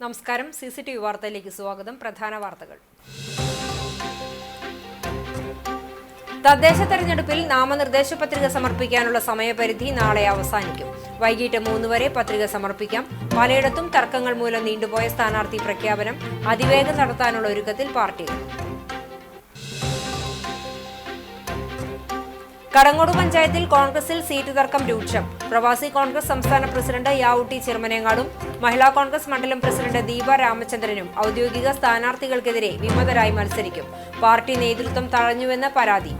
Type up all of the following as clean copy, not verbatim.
നമസ്കാരം. CCTV വാർത്തയിലേക്ക് സ്വാഗതം. പ്രധാന വാർത്തകൾ. തദ്ദേശ തെരഞ്ഞെടുപ്പിൽ നാമനിർദ്ദേശ പത്രിക സമർപ്പിക്കാനുള്ള സമയപരിധി നാളെ അവസാനിക്കും. വൈകിട്ട് 3 വരെ പത്രിക സമർപ്പിക്കാം. പലയിടത്തും തർക്കങ്ങൾ മൂലം നീണ്ടുപോയ സ്ഥാനാർത്ഥി പ്രഖ്യാപനം അതിവേഗം നടത്താനുള്ള ഒരുക്കത്തിൽ പാർട്ടികൾ. കടങ്ങോട് പഞ്ചായത്തിൽ കോൺഗ്രസിൽ സീറ്റ് തർക്കം രൂക്ഷം. പ്രവാസി കോൺഗ്രസ് സംസ്ഥാന പ്രസിഡന്റ് യാവുട്ടി ചിറമനേങ്ങാടും മഹിളാ കോൺഗ്രസ് മണ്ഡലം പ്രസിഡന്റ് ദീപ രാമചന്ദ്രനും ഔദ്യോഗിക സ്ഥാനാർത്ഥികൾക്കെതിരെ വിമതരായി മത്സരിക്കും. പാർട്ടി നേതൃത്വം തഴഞ്ഞുവെന്ന് പരാതി.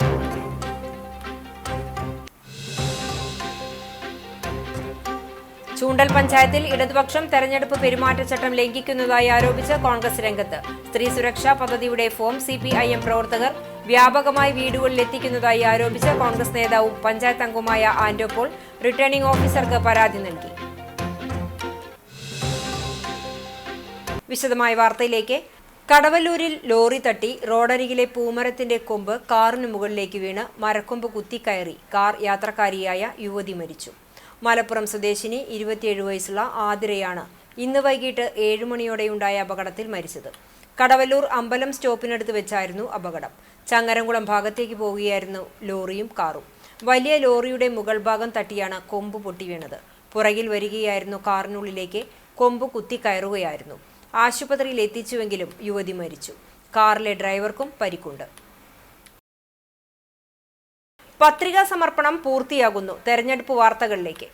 ചൂണ്ടൽ പഞ്ചായത്തിൽ ഇടതുപക്ഷം തെരഞ്ഞെടുപ്പ് പെരുമാറ്റച്ചട്ടം ലംഘിക്കുന്നതായി ആരോപിച്ച് കോൺഗ്രസ് രംഗത്ത്. സ്ത്രീ സുരക്ഷാ പദ്ധതിയുടെ ഫോം CPIM പ്രവർത്തകർ വ്യാപകമായി വീടുകളിൽ എത്തിക്കുന്നതായി ആരോപിച്ച് കോൺഗ്രസ് നേതാവും പഞ്ചായത്ത് അംഗവുമായ ആന്റോ പോൾ റിട്ടേണിംഗ് ഓഫീസർക്ക് പരാതി നൽകി. വിശദമായ വാർത്തയിലേക്ക്. കടവല്ലൂരിൽ ലോറി തട്ടി റോഡരികിലെ പൂമരത്തിന്റെ കൊമ്പ് കാറിന് മുകളിലേക്ക് വീണ് മരക്കൊമ്പ് കുത്തിക്കയറി കാർ യാത്രക്കാരിയായ യുവതി മരിച്ചു. മലപ്പുറം സ്വദേശിനി 27 വയസ്സുള്ള ആതിരയാണ് ഇന്ന് വൈകിട്ട് 7 മണിയോടെയുണ്ടായ അപകടത്തിൽ മരിച്ചത്. കടവല്ലൂർ അമ്പലം സ്റ്റോപ്പിനടുത്ത് വെച്ചായിരുന്നു അപകടം. ചങ്ങരംകുളം ഭാഗത്തേക്ക് പോവുകയായിരുന്നു ലോറിയും കാറും. വലിയ ലോറിയുടെ മുകൾ ഭാഗം തട്ടിയാണ് കൊമ്പ് പൊട്ടി വീണത്. പുറകിൽ വരികയായിരുന്നു കാറിനുള്ളിലേക്ക് കൊമ്പ് കുത്തിക്കയറുകയായിരുന്നു. ആശുപത്രിയിൽ എത്തിച്ചുവെങ്കിലും യുവതി മരിച്ചു. കാറിലെ ഡ്രൈവർക്കും പരിക്കുണ്ട്. പത്രികാ സമർപ്പണം പൂർത്തിയാകുന്നു. തെരഞ്ഞെടുപ്പ് വാർത്തകളിലേക്ക്.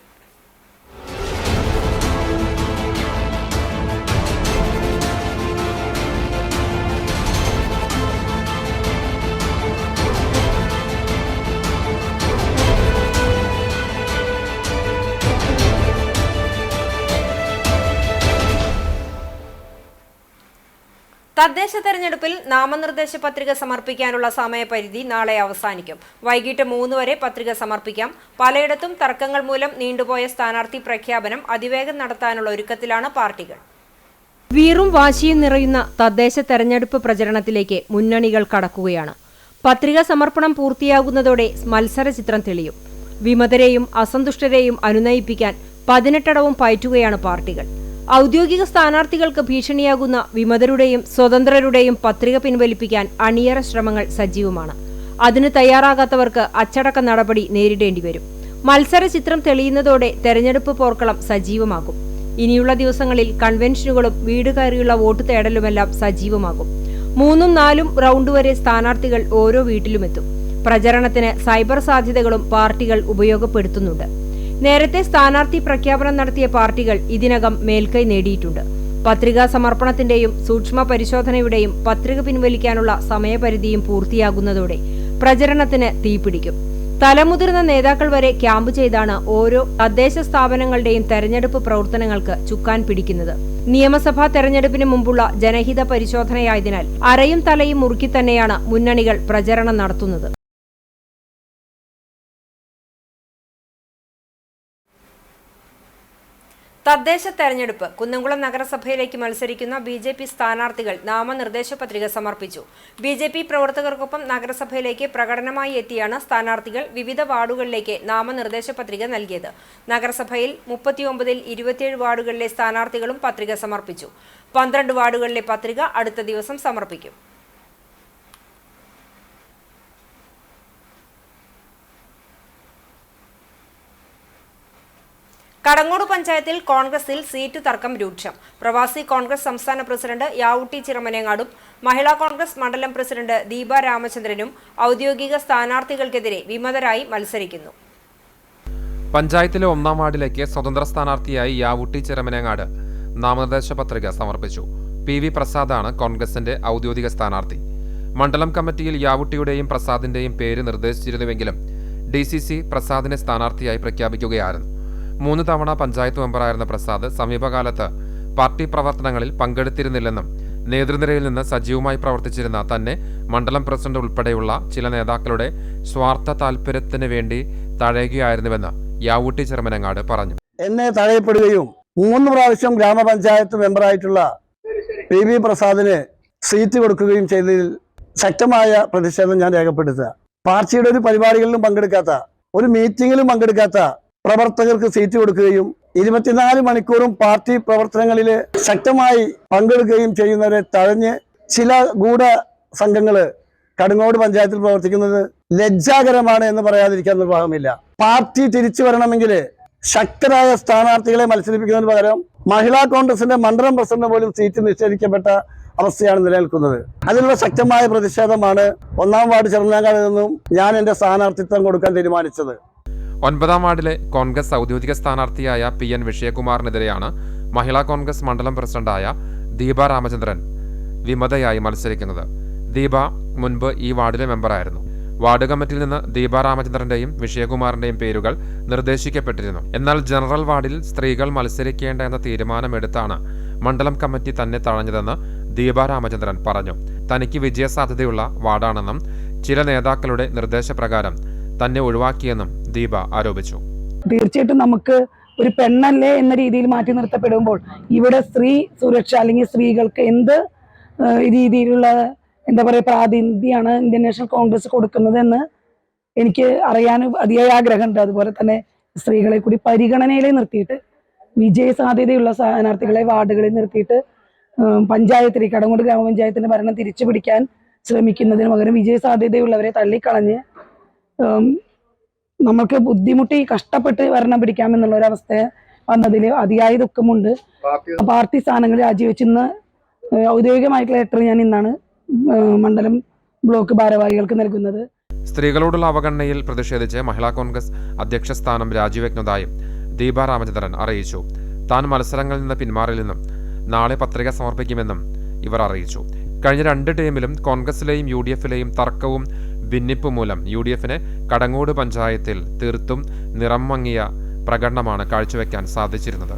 തദ്ദേശ തെരഞ്ഞെടുപ്പിൽ നാമനിർദ്ദേശ പത്രിക സമർപ്പിക്കാനുള്ള സമയപരിധി നാളെ അവസാനിക്കും. വൈകിട്ട് 3 വരെ പത്രിക സമർപ്പിക്കാം. പലയിടത്തും തർക്കങ്ങൾ മൂലം നീണ്ടുപോയ സ്ഥാനാർത്ഥി പ്രഖ്യാപനം അതിവേഗം നടത്താനുള്ള ഒരുക്കത്തിലാണ് പാർട്ടികൾ. വീറും വാശിയും നിറയുന്ന തദ്ദേശ തെരഞ്ഞെടുപ്പ് പ്രചരണത്തിലേക്ക് മുന്നണികൾ കടക്കുകയാണ്. പത്രിക സമർപ്പണം പൂർത്തിയാകുന്നതോടെ മത്സര ചിത്രം തെളിയും. വിമതരെയും അസന്തുഷ്ടരെയും അനുനയിപ്പിക്കാൻ 18 പയറ്റുകയാണ് പാർട്ടികൾ. ഔദ്യോഗിക സ്ഥാനാർത്ഥികൾക്ക് ഭീഷണിയാകുന്ന വിമതരുടെയും സ്വതന്ത്രരുടെയും പത്രിക പിൻവലിപ്പിക്കാൻ അണിയറ ശ്രമങ്ങൾ സജീവമാണ്. അതിന് തയ്യാറാകാത്തവർക്ക് അച്ചടക്ക നടപടി നേരിടേണ്ടി വരും. മത്സര ചിത്രം തെളിയുന്നതോടെ തെരഞ്ഞെടുപ്പ് പോർക്കളം സജീവമാകും. ഇനിയുള്ള ദിവസങ്ങളിൽ കൺവെൻഷനുകളും വീട് കയറിയുള്ള വോട്ട് തേടലുമെല്ലാം സജീവമാകും. 3ഉം 4ഉം റൗണ്ട് വരെ സ്ഥാനാർത്ഥികൾ ഓരോ വീട്ടിലുമെത്തും. പ്രചരണത്തിന് സൈബർ സാധ്യതകളും പാർട്ടികൾ ഉപയോഗപ്പെടുത്തുന്നുണ്ട്. നേരത്തെ സ്ഥാനാർത്ഥി പ്രഖ്യാപനം നടത്തിയ പാർട്ടികൾ ഇതിനകം മേൽക്കൈ നേടിയിട്ടുണ്ട്. പത്രികാ സമർപ്പണത്തിന്റെയും സൂക്ഷ്മ പരിശോധനയുടെയും പത്രിക പിൻവലിക്കാനുള്ള സമയപരിധിയും പൂർത്തിയാകുന്നതോടെ പ്രചരണത്തിന് തീപിടിക്കും. തലമുതിർന്ന നേതാക്കൾ വരെ ക്യാമ്പ് ചെയ്താണ് ഓരോ തദ്ദേശ സ്ഥാപനങ്ങളുടെയും തെരഞ്ഞെടുപ്പ് പ്രവർത്തനങ്ങൾക്ക് ചുക്കാൻ പിടിക്കുന്നത്. നിയമസഭാ തെരഞ്ഞെടുപ്പിന് മുമ്പുള്ള ജനഹിത പരിശോധനയായതിനാൽ അരയും തലയും മുറുക്കി തന്നെയാണ് മുന്നണികൾ പ്രചരണം നടത്തുന്നത്. തദ്ദേശ തെരഞ്ഞെടുപ്പ്. കുന്നംകുളം നഗരസഭയിലേക്ക് മത്സരിക്കുന്ന BJP സ്ഥാനാർത്ഥികൾ നാമനിർദ്ദേശ പത്രിക സമർപ്പിച്ചു. BJP പ്രവർത്തകർക്കൊപ്പം നഗരസഭയിലേക്ക് പ്രകടനമായി എത്തിയാണ് സ്ഥാനാർത്ഥികൾ വിവിധ വാർഡുകളിലേക്ക് നാമനിർദ്ദേശ പത്രിക നൽകിയത്. നഗരസഭയിൽ 39-ൽ 27 വാർഡുകളിലെ സ്ഥാനാർത്ഥികളും പത്രിക സമർപ്പിച്ചു. 12 വാർഡുകളിലെ പത്രിക അടുത്ത ദിവസം സമർപ്പിക്കും. കടങ്ങോട് പഞ്ചായത്തിൽ കോൺഗ്രസിൽ സീറ്റ് തർക്കം രൂക്ഷം. പ്രവാസി കോൺഗ്രസ് സംസ്ഥാന പ്രസിഡന്റ് യാവുട്ടി ചിറമനേങ്ങാടും മഹിളാ കോൺഗ്രസ് മണ്ഡലം പ്രസിഡന്റ് ദീപ രാമചന്ദ്രനും ഔദ്യോഗിക സ്ഥാനാർത്ഥികൾക്കെതിരെ വിമതരായി മത്സരിക്കുന്നു. പഞ്ചായത്തിലെ 1-ാം വാർഡിലേക്ക് സ്വതന്ത്ര സ്ഥാനാർത്ഥിയായി യാവുട്ടി ചിറമനേങ്ങാട് നാമനിർദ്ദേശ പത്രിക സമർപ്പിച്ചു. PV പ്രസാദാണ് കോൺഗ്രസിന്റെ ഔദ്യോഗിക സ്ഥാനാർത്ഥി. മണ്ഡലം കമ്മിറ്റിയിൽ യാവുട്ടിയുടെയും പ്രസാദിന്റെയും പേര് നിർദ്ദേശിച്ചിരുന്നുവെങ്കിലും DCC പ്രസാദിനെ സ്ഥാനാർത്ഥിയായി പ്രഖ്യാപിക്കുകയായിരുന്നു. 3 തവണ പഞ്ചായത്ത് മെമ്പറായിരുന്ന പ്രസാദ് സമീപകാലത്ത് പാർട്ടി പ്രവർത്തനങ്ങളിൽ പങ്കെടുത്തിരുന്നില്ലെന്നും നേതൃനിരയിൽ നിന്ന് സജീവമായി പ്രവർത്തിച്ചിരുന്ന തന്നെ മണ്ഡലം പ്രസിഡന്റ് ഉൾപ്പെടെയുള്ള ചില നേതാക്കളുടെ സ്വാർത്ഥ താൽപര്യത്തിന് വേണ്ടി തഴയുകയായിരുന്നുവെന്ന് യാവുട്ടി ചിറമനങ്ങാട് പറഞ്ഞു. എന്നെ തഴയപ്പെടുകയും 3 പ്രാവശ്യം ഗ്രാമപഞ്ചായത്ത് മെമ്പറായിട്ടുള്ള PV പ്രസാദിന് സീറ്റ് കൊടുക്കുകയും ചെയ്തതിൽ ശക്തമായ പ്രതിഷേധം ഞാൻ രേഖപ്പെടുത്തുക. പാർട്ടിയുടെ ഒരു പരിപാടികളിലും പങ്കെടുക്കാത്ത, ഒരു മീറ്റിംഗിലും പങ്കെടുക്കാത്ത പ്രവർത്തകർക്ക് സീറ്റ് കൊടുക്കുകയും 24 മണിക്കൂറും പാർട്ടി പ്രവർത്തനങ്ങളിൽ ശക്തമായി പങ്കെടുക്കുകയും ചെയ്യുന്നവരെ തഴഞ്ഞ് ചില ഗൂഢ സംഘങ്ങൾ കടുങ്ങോട് പഞ്ചായത്തിൽ പ്രവർത്തിക്കുന്നത് ലജ്ജാകരമാണ് എന്ന് പറയാതിരിക്കാൻ നിർവാഹമില്ല. പാർട്ടി തിരിച്ചു വരണമെങ്കിൽ ശക്തരായ സ്ഥാനാർത്ഥികളെ മത്സരിപ്പിക്കുന്നതിന് പകരം മഹിളാ കോൺഗ്രസിന്റെ മണ്ഡലം പ്രസിഡന്റ് പോലും സീറ്റ് നിഷേധിക്കപ്പെട്ട അവസ്ഥയാണ് നിലനിൽക്കുന്നത്. അതിനുള്ള ശക്തമായ പ്രതിഷേധമാണ് 1-ാം വാർഡ് ചെറുനാങ്കാട് നിന്നും ഞാൻ എന്റെ സ്ഥാനാർത്ഥിത്വം കൊടുക്കാൻ തീരുമാനിച്ചത്. 9-ാം വാർഡിലെ കോൺഗ്രസ് ഔദ്യോഗിക സ്ഥാനാർത്ഥിയായ PN വിജയകുമാറിനെതിരെയാണ് മഹിളാ കോൺഗ്രസ് മണ്ഡലം പ്രസിഡന്റായ ദീപ രാമചന്ദ്രൻ വിമതയായി മത്സരിക്കുന്നത്. ദീപ മുൻപ് ഈ വാർഡിലെ മെമ്പറായിരുന്നു. വാർഡ് കമ്മിറ്റിയിൽ നിന്ന് ദീപ രാമചന്ദ്രന്റെയും വിജയകുമാറിന്റെയും പേരുകൾ നിർദ്ദേശിക്കപ്പെട്ടിരുന്നു. എന്നാൽ ജനറൽ വാർഡിൽ സ്ത്രീകൾ മത്സരിക്കേണ്ട എന്ന തീരുമാനമെടുത്താണ് മണ്ഡലം കമ്മിറ്റി തന്നെ തഴഞ്ഞതെന്ന് ദീപ രാമചന്ദ്രൻ പറഞ്ഞു. തനിക്ക് വിജയസാധ്യതയുള്ള വാർഡാണെന്നും ചില നേതാക്കളുടെ നിർദ്ദേശപ്രകാരം തന്നെ ഒഴിവാക്കിയെന്നും ദീപ ആരോപിച്ചു. തീർച്ചയായിട്ടും നമുക്ക് ഒരു പെണ്ണല്ലേ എന്ന രീതിയിൽ മാറ്റി നിർത്തപ്പെടുമ്പോൾ ഇവിടെ സ്ത്രീ സുരക്ഷ അല്ലെങ്കിൽ സ്ത്രീകൾക്ക് എന്ത് രീതിയിലുള്ള പ്രാതിനിധ്യമാണ് ഇന്ത്യൻ നാഷണൽ കോൺഗ്രസ് കൊടുക്കുന്നതെന്ന് എനിക്ക് അറിയാൻ അതിയായ ആഗ്രഹമുണ്ട്. അതുപോലെ തന്നെ സ്ത്രീകളെ കൂടി പരിഗണനയിൽ നിർത്തിയിട്ട് വിജയ സാധ്യതയുള്ള സ്ഥാനാർത്ഥികളെ വാർഡുകളിൽ നിർത്തിയിട്ട് പഞ്ചായത്തിലേക്ക് കടങ്ങോട് ഗ്രാമപഞ്ചായത്തിന്റെ ഭരണം തിരിച്ചു പിടിക്കാൻ ശ്രമിക്കുന്നതിന് പകരം വിജയ സാധ്യതയുള്ളവരെ തള്ളിക്കളഞ്ഞ് നമുക്ക് ബുദ്ധിമുട്ടി കഷ്ടപ്പെട്ട് ഭരണം പിടിക്കാമെന്നുള്ള ഒരു അവസ്ഥ വന്നതിൽ അതിയായ ദുഃഖമുണ്ട്. പാർട്ടി സ്ഥാനങ്ങൾ രാജിവെച്ചിന്ന് ഔദ്യോഗികമായിട്ടുള്ള ലെറ്റർ ഞാൻ ഇന്നാണ് മണ്ഡലം ബ്ലോക്ക് ഭാരവാഹികൾക്ക് നൽകുന്നത്. സ്ത്രീകളോടുള്ള അവഗണനയിൽ പ്രതിഷേധിച്ച് മഹിളാ കോൺഗ്രസ് അധ്യക്ഷ സ്ഥാനം രാജിവെക്കുന്നതായും ദീപ രാമചന്ദ്രൻ അറിയിച്ചു. താൻ മത്സരങ്ങളിൽ നിന്ന് പിന്മാറില്ലെന്നും നാളെ പത്രിക സമർപ്പിക്കുമെന്നും ഇവർ അറിയിച്ചു. കഴിഞ്ഞ 2 ടീമിലും കോൺഗ്രസിലെയും UDFിലെയും തർക്കവും ഭിന്നിപ്പും മൂലം UDFിന് കടങ്ങോട് പഞ്ചായത്തിൽ തീർത്തും നിറം മങ്ങിയ പ്രകടനമാണ് കാഴ്ചവെക്കാൻ സാധിച്ചിരുന്നത്.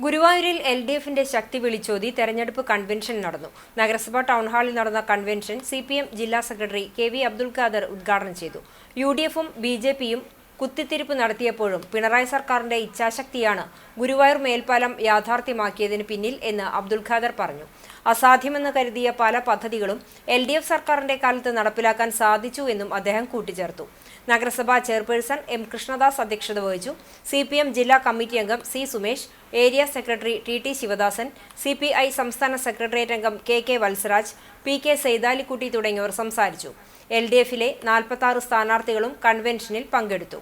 ഗുരുവായൂരിൽ LDFിന്റെ ശക്തി വിളിച്ചോതി തെരഞ്ഞെടുപ്പ് കൺവെൻഷൻ നടന്നു. നഗരസഭാ ടൗൺഹാളിൽ നടന്ന കൺവെൻഷൻ CPM ജില്ലാ സെക്രട്ടറി KV അബ്ദുൽ ഖാദർ ഉദ്ഘാടനം ചെയ്തു. UDFും BJPയും കുത്തിത്തിരിപ്പ് നടത്തിയപ്പോഴും പിണറായി സർക്കാരിന്റെ ഇച്ഛാശക്തിയാണ് ഗുരുവായൂർ മേൽപ്പാലം യാഥാർത്ഥ്യമാക്കിയതിന് പിന്നിൽ എന്ന് അബ്ദുൽ ഖാദർ പറഞ്ഞു. അസാധ്യമെന്ന് കരുതിയ പല പദ്ധതികളും LDF സർക്കാരിന്റെ കാലത്ത് നടപ്പിലാക്കാൻ സാധിച്ചു എന്നും അദ്ദേഹം കൂട്ടിച്ചേർത്തു. നഗരസഭാ ചെയർപേഴ്സൺ M കൃഷ്ണദാസ് അധ്യക്ഷത വഹിച്ചു. CPM ജില്ലാ കമ്മിറ്റി അംഗം C Sumesh, area secretary TT Sivadasan, CPI സംസ്ഥാന സെക്രട്ടേറിയറ്റ് അംഗം KK വത്സരാജ്, PK സൈതാലിക്കുട്ടി തുടങ്ങിയവർ സംസാരിച്ചു. LDFിലെ 46 സ്ഥാനാർത്ഥികളും കൺവെൻഷനിൽ പങ്കെടുത്തു.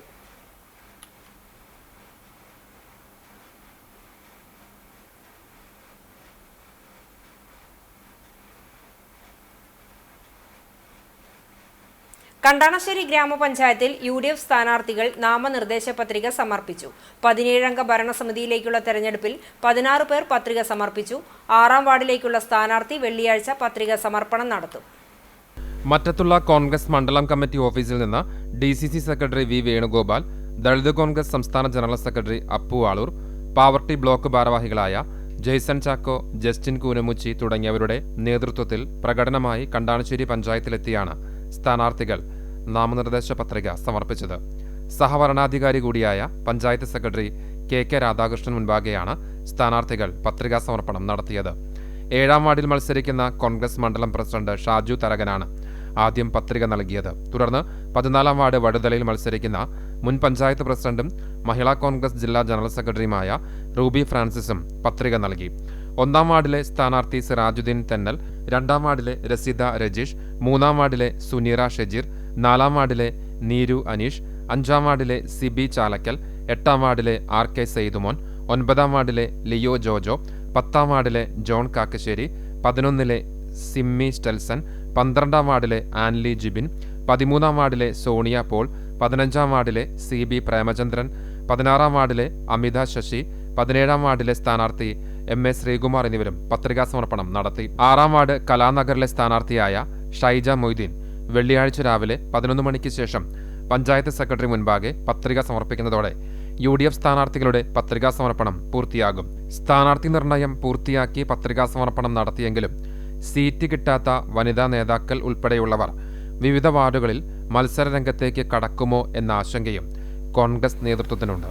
കണ്ടാണശ്ശേരി ഗ്രാമപഞ്ചായത്തിൽ UDF സ്ഥാനാർത്ഥികൾ നാമനിർദ്ദേശ പത്രിക സമർപ്പിച്ചു. 17-അംഗ ഭരണസമിതിയിലേക്കുള്ള തെരഞ്ഞെടുപ്പിൽ 16 പേർ പത്രിക സമർപ്പിച്ചു. 6-ാം വാർഡിലേക്കുള്ള സ്ഥാനാർത്ഥി വെള്ളിയാഴ്ച പത്രിക സമർപ്പണം നടത്തും. മറ്റത്തുള്ള കോൺഗ്രസ് മണ്ഡലം കമ്മിറ്റി ഓഫീസിൽ നിന്ന് DCC secretary V Venugopal, Dalit Congress സംസ്ഥാന general secretary Appu Aloor, Pavaratty block ഭാരവാഹികളായ ജെയ്സൺ ചാക്കോ, ജസ്റ്റിൻ കൂനമുച്ചി തുടങ്ങിയവരുടെ നേതൃത്വത്തിൽ പ്രകടനമായി കണ്ടാണശ്ശേരി പഞ്ചായത്തിലെത്തിയാണ് സ്ഥാനാർത്ഥികൾ നാമനിർദ്ദേശ പത്രിക സമർപ്പിച്ചത്. സഹവരണാധികാരി കൂടിയായ പഞ്ചായത്ത് സെക്രട്ടറി KK രാധാകൃഷ്ണൻ മുൻപാകെയാണ് സ്ഥാനാർത്ഥികൾ പത്രികാ സമർപ്പണം നടത്തിയത്. 7-ാം വാർഡിൽ മത്സരിക്കുന്ന കോൺഗ്രസ് മണ്ഡലം പ്രസിഡന്റ് ഷാജു തരകനാണ് ആദ്യം പത്രിക നൽകിയത്. തുടർന്ന് 14-ാം വാർഡ് വടുതലയിൽ മത്സരിക്കുന്ന മുൻ പഞ്ചായത്ത് പ്രസിഡന്റും മഹിളാ കോൺഗ്രസ് ജില്ലാ ജനറൽ സെക്രട്ടറിയുമായ റൂബി ഫ്രാൻസിസും പത്രിക നൽകി. 1-ാം വാർഡിലെ സ്ഥാനാർത്ഥി സിറാജുദ്ദീൻ തെന്നൽ, 2-ാം വാർഡിലെ രസിത രജീഷ്, 3-ാം വാർഡിലെ സുനീറ ഷെജീർ, 4-ാം വാർഡിലെ നീരു അനീഷ്, 5-ാം വാർഡിലെ സിബി ചാലക്കൽ, 8-ാം വാർഡിലെ RK സെയ്തുമോൻ, 9-ാം വാർഡിലെ ലിയോ ജോജോ, 10-ാം വാർഡിലെ ജോൺ കാക്കശ്ശേരി, 11-ലെ സിമ്മി സ്റ്റെൽസൺ, 12-ാം വാർഡിലെ ആൻലി ജിബിൻ, 13-ാം വാർഡിലെ സോണിയ പോൾ, 15-ാം വാർഡിലെ CB പ്രേമചന്ദ്രൻ, 16-ാം വാർഡിലെ അമിത ശശി, 17-ാം വാർഡിലെ സ്ഥാനാർത്ഥി MA ശ്രീകുമാർ എന്നിവരും പത്രികാ സമർപ്പണം നടത്തി. 6-ാം വാർഡ് കലാനഗറിലെ സ്ഥാനാർത്ഥിയായ ഷൈജ മൊയ്തീൻ വെള്ളിയാഴ്ച രാവിലെ 11 മണിക്ക് ശേഷം പഞ്ചായത്ത് സെക്രട്ടറി മുൻപാകെ പത്രിക സമർപ്പിക്കുന്നതോടെ UDF സ്ഥാനാർത്ഥികളുടെ പത്രികാ സമർപ്പണം പൂർത്തിയാകും. സ്ഥാനാർത്ഥി നിർണയം പൂർത്തിയാക്കി പത്രികാ സമർപ്പണം നടത്തിയെങ്കിലും സീറ്റ് കിട്ടാത്ത വനിതാ നേതാക്കൾ ഉൾപ്പെടെയുള്ളവർ വിവിധ വാർഡുകളിൽ മത്സരരംഗത്തേക്ക് കടക്കുമോ എന്ന ആശങ്കയും കോൺഗ്രസ് നേതൃത്വത്തിനുണ്ട്.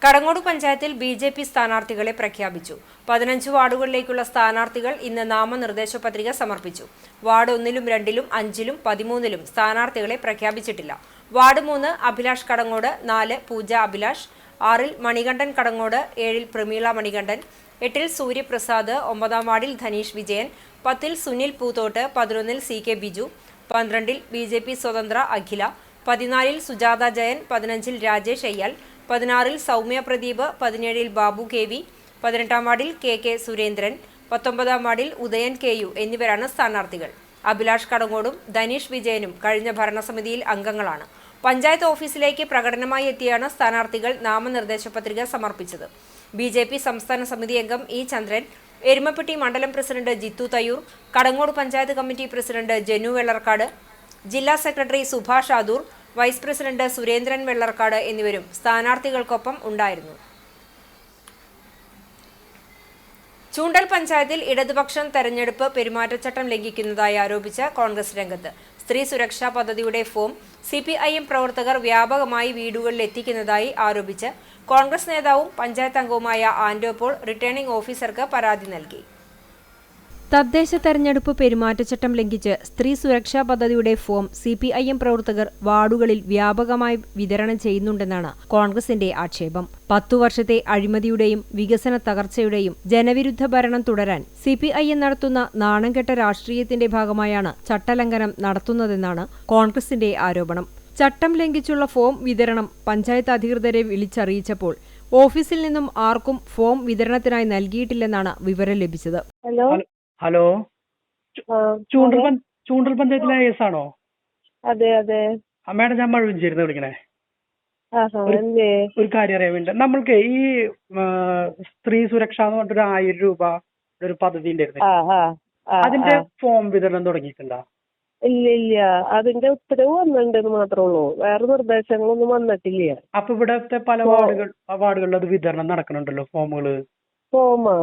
കടങ്ങോട് പഞ്ചായത്തിൽ BJP സ്ഥാനാർത്ഥികളെ പ്രഖ്യാപിച്ചു. 15 വാർഡുകളിലേക്കുള്ള സ്ഥാനാർത്ഥികൾ ഇന്ന് നാമനിർദ്ദേശ പത്രിക സമർപ്പിച്ചു. വാർഡ് 1-ലും 2-ലും 5-ലും 13-ലും സ്ഥാനാർത്ഥികളെ പ്രഖ്യാപിച്ചിട്ടില്ല. വാർഡ് 3 അഭിലാഷ് കടങ്ങോട്, 4 പൂജ അഭിലാഷ്, 6-ൽ മണികണ്ഠൻ കടങ്ങോട്, 7-ൽ പ്രമീള മണികണ്ഠൻ, 8-ൽ സൂര്യപ്രസാദ്, 9-ാം വാർഡിൽ ധനീഷ് വിജയൻ, 10-ൽ സുനിൽ പൂത്തോട്ട്, 11-ൽ CK ബിജു, 12-ൽ BJP സ്വതന്ത്ര അഖില, 14-ൽ സുജാത ജയൻ, 15-ൽ രാജേഷ് അയ്യാൽ, 16-ൽ സൗമ്യ പ്രദീപ്, 17-ൽ ബാബു KV, 18-ാം വാർഡിൽ KK സുരേന്ദ്രൻ, 19-ാം വാർഡിൽ ഉദയൻ KU എന്നിവരാണ് സ്ഥാനാർത്ഥികൾ. അഭിലാഷ് കടങ്ങോടും ധനീഷ് വിജയനും കഴിഞ്ഞ ഭരണസമിതിയിൽ അംഗങ്ങളാണ്. പഞ്ചായത്ത് ഓഫീസിലേക്ക് പ്രകടനമായി എത്തിയാണ് സ്ഥാനാർത്ഥികൾ നാമനിർദ്ദേശ പത്രിക സമർപ്പിച്ചത്. BJP സംസ്ഥാന സമിതി അംഗം E ചന്ദ്രൻ, എരുമപ്പെട്ടി മണ്ഡലം president Jithu Thayyur, Kadangode panchayat committee president Janu Vellarkad, ജില്ലാ secretary Subhash Adoor, vice president Surendran Vellarkad എന്നിവരും സ്ഥാനാർത്ഥികൾക്കൊപ്പം ഉണ്ടായിരുന്നു. ചൂണ്ടൽ പഞ്ചായത്തിൽ ഇടതുപക്ഷം തെരഞ്ഞെടുപ്പ് പെരുമാറ്റച്ചട്ടം ലംഘിക്കുന്നതായി ആരോപിച്ച് കോൺഗ്രസ് രംഗത്ത്. സ്ത്രീ സുരക്ഷാ പദ്ധതിയുടെ ഫോം CPIM പ്രവർത്തകർ വ്യാപകമായി വീടുകളിൽ എത്തിക്കുന്നതായി ആരോപിച്ച് കോൺഗ്രസ് നേതാവും പഞ്ചായത്ത് അംഗവുമായ ആൻഡോ പോൾ റിട്ടേണിംഗ് ഓഫീസർക്ക് പരാതി നൽകി. തദ്ദേശ തെരഞ്ഞെടുപ്പ് പെരുമാറ്റച്ചട്ടം ലംഘിച്ച് സ്ത്രീ സുരക്ഷാ പദ്ധതിയുടെ ഫോം CPIM പ്രവർത്തകർ വാർഡുകളിൽ വ്യാപകമായി വിതരണം ചെയ്യുന്നുണ്ടെന്നാണ് കോൺഗ്രസിന്റെ ആക്ഷേപം. 10 വർഷത്തെ അഴിമതിയുടെയും വികസന തകർച്ചയുടെയും ജനവിരുദ്ധ ഭരണം തുടരാൻ CPIM നടത്തുന്ന നാണംകെട്ട രാഷ്ട്രീയത്തിന്റെ ഭാഗമായാണ് ചട്ടലംഘനം നടത്തുന്നതെന്നാണ് കോൺഗ്രസിന്റെ ആരോപണം. ചട്ടം ലംഘിച്ചുള്ള ഫോം വിതരണം പഞ്ചായത്ത് അധികൃതരെ വിളിച്ചറിയിച്ചപ്പോൾ ഓഫീസിൽ നിന്നും ആർക്കും ഫോം വിതരണത്തിനായി നൽകിയിട്ടില്ലെന്നാണ് വിവരം ലഭിച്ചത്. ഹലോ, ചൂണ്ടൽ പഞ്ചായത്തിലെ AS ആണോ? അതെ അതെ. മേഡം, ഞാൻ മഴുവിഞ്ചേരുന്ന് വിളിക്കണേ. ഒരു കാര്യം അറിയാൻ വേണ്ടി, നമ്മൾക്ക് ഈ സ്ത്രീ സുരക്ഷ എന്ന് പറഞ്ഞിട്ട് 1000 രൂപ ഒരു പദ്ധതി ഉണ്ടായിരുന്നു. അതിന്റെ ഫോം വിതരണം തുടങ്ങിയിട്ടുണ്ടോ? ഇല്ല, അതിന്റെ ഉത്തരവ് വന്നിട്ടുണ്ടെന്ന് മാത്രമേ ഉള്ളൂ. വേറെ നിർദ്ദേശങ്ങളൊന്നും വന്നിട്ടില്ല. അപ്പൊ ഇവിടത്തെ പല വാർഡുകളിൽ അത് വിതരണം നടക്കണുണ്ടല്ലോ ഫോമുകള്. ഫോമാ?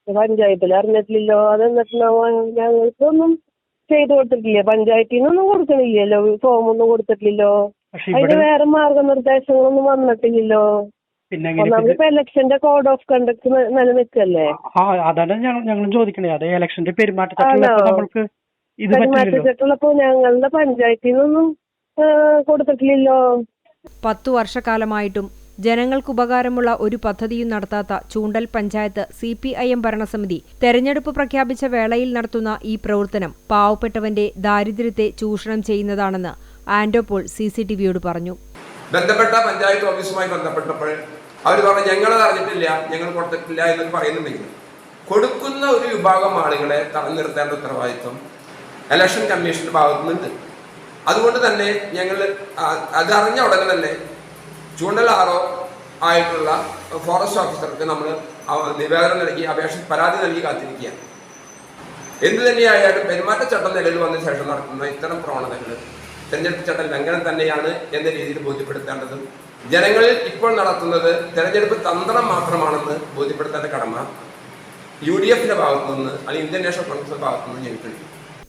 പഞ്ചായത്തിൽ അറിഞ്ഞിട്ടില്ലല്ലോ. അത് എന്നിട്ടുണ്ടാവും. ഞങ്ങൾക്കൊന്നും ചെയ്തു കൊടുത്തിട്ടില്ല. പഞ്ചായത്തിൽ നിന്നൊന്നും കൊടുക്കണില്ലല്ലോ, ഫോമൊന്നും കൊടുത്തിട്ടില്ലല്ലോ. അതിന് വേറെ മാർഗനിർദ്ദേശങ്ങളൊന്നും വന്നിട്ടില്ലല്ലോ. ഒന്നാമത് ഇലക്ഷന്റെ കോഡ് ഓഫ് കണ്ടക്ട് നിലനിൽക്കല്ലേ. അതാണ് ഞങ്ങൾ ചോദിക്കണേ. അത് ഇലക്ഷന്റെ പെരുമാറ്റച്ചട്ടമുള്ളപ്പോ ഞങ്ങളുടെ പഞ്ചായത്തിൽ നിന്നൊന്നും കൊടുത്തിട്ടില്ലല്ലോ. 10 വർഷക്കാലമായിട്ടും ജനങ്ങൾക്കുപകാരമുള്ള ഒരു പദ്ധതിയും നടത്താത്ത ചൂണ്ടൽ പഞ്ചായത്ത് CPIM ഭരണസമിതി തെരഞ്ഞെടുപ്പ് പ്രഖ്യാപിച്ച വേളയിൽ നടത്തുന്ന ഈ പ്രവർത്തനം പാവപ്പെട്ടവന്റെ ദാരിദ്ര്യത്തെ ചൂഷണം ചെയ്യുന്നതാണെന്ന് ആൻഡോ പോൾ CCTVയോട് പറഞ്ഞു. ബന്ധപ്പെട്ട പഞ്ചായത്ത് ഓഫീസുമായി ബന്ധപ്പെട്ടപ്പോൾ അവർ പറഞ്ഞു ഞങ്ങളത് അറിഞ്ഞിട്ടില്ല, ഞങ്ങൾ കൊടുത്തിട്ടില്ല എന്നൊക്കെ പറയുന്നുണ്ടെങ്കിൽ കൊടുക്കുന്ന ഒരു വിഭാഗം ആളുകളെ തടഞ്ഞു നിർത്തേണ്ട ഉത്തരവാദിത്വം ഇലക്ഷൻ കമ്മീഷന്റെ ഭാഗത്തുനിന്നുണ്ട്. അതുകൊണ്ട് തന്നെ ഞങ്ങൾ അതറിഞ്ഞ ഉടനെ തന്നെ ചൂണ്ടൽ RO ആയിട്ടുള്ള ഫോറസ്റ്റ് ഓഫീസർക്ക് നമ്മൾ നിവേദനം നൽകി പരാതി നൽകി കാത്തിരിക്കുകയാണ്. എന്തു തന്നെയായാലും പെരുമാറ്റച്ചട്ടം നിലവിൽ വന്ന ശേഷം നടത്തുന്ന ഇത്തരം പ്രവണതകൾ തെരഞ്ഞെടുപ്പ് ചട്ട ലംഘനം തന്നെയാണ് എന്ന രീതിയിൽ ബോധ്യപ്പെടുത്തേണ്ടതും ജനങ്ങളിൽ ഇപ്പോൾ നടത്തുന്നത് തെരഞ്ഞെടുപ്പ് തന്ത്രം മാത്രമാണെന്ന് ബോധ്യപ്പെടുത്തേണ്ട കടമ UDFന്റെ ഭാഗത്തു നിന്ന് അല്ലെങ്കിൽ ഇന്ത്യൻ നാഷണൽ കോൺഗ്രസിന്റെ ഭാഗത്തു നിന്ന് ഞങ്ങൾക്കുണ്ട്.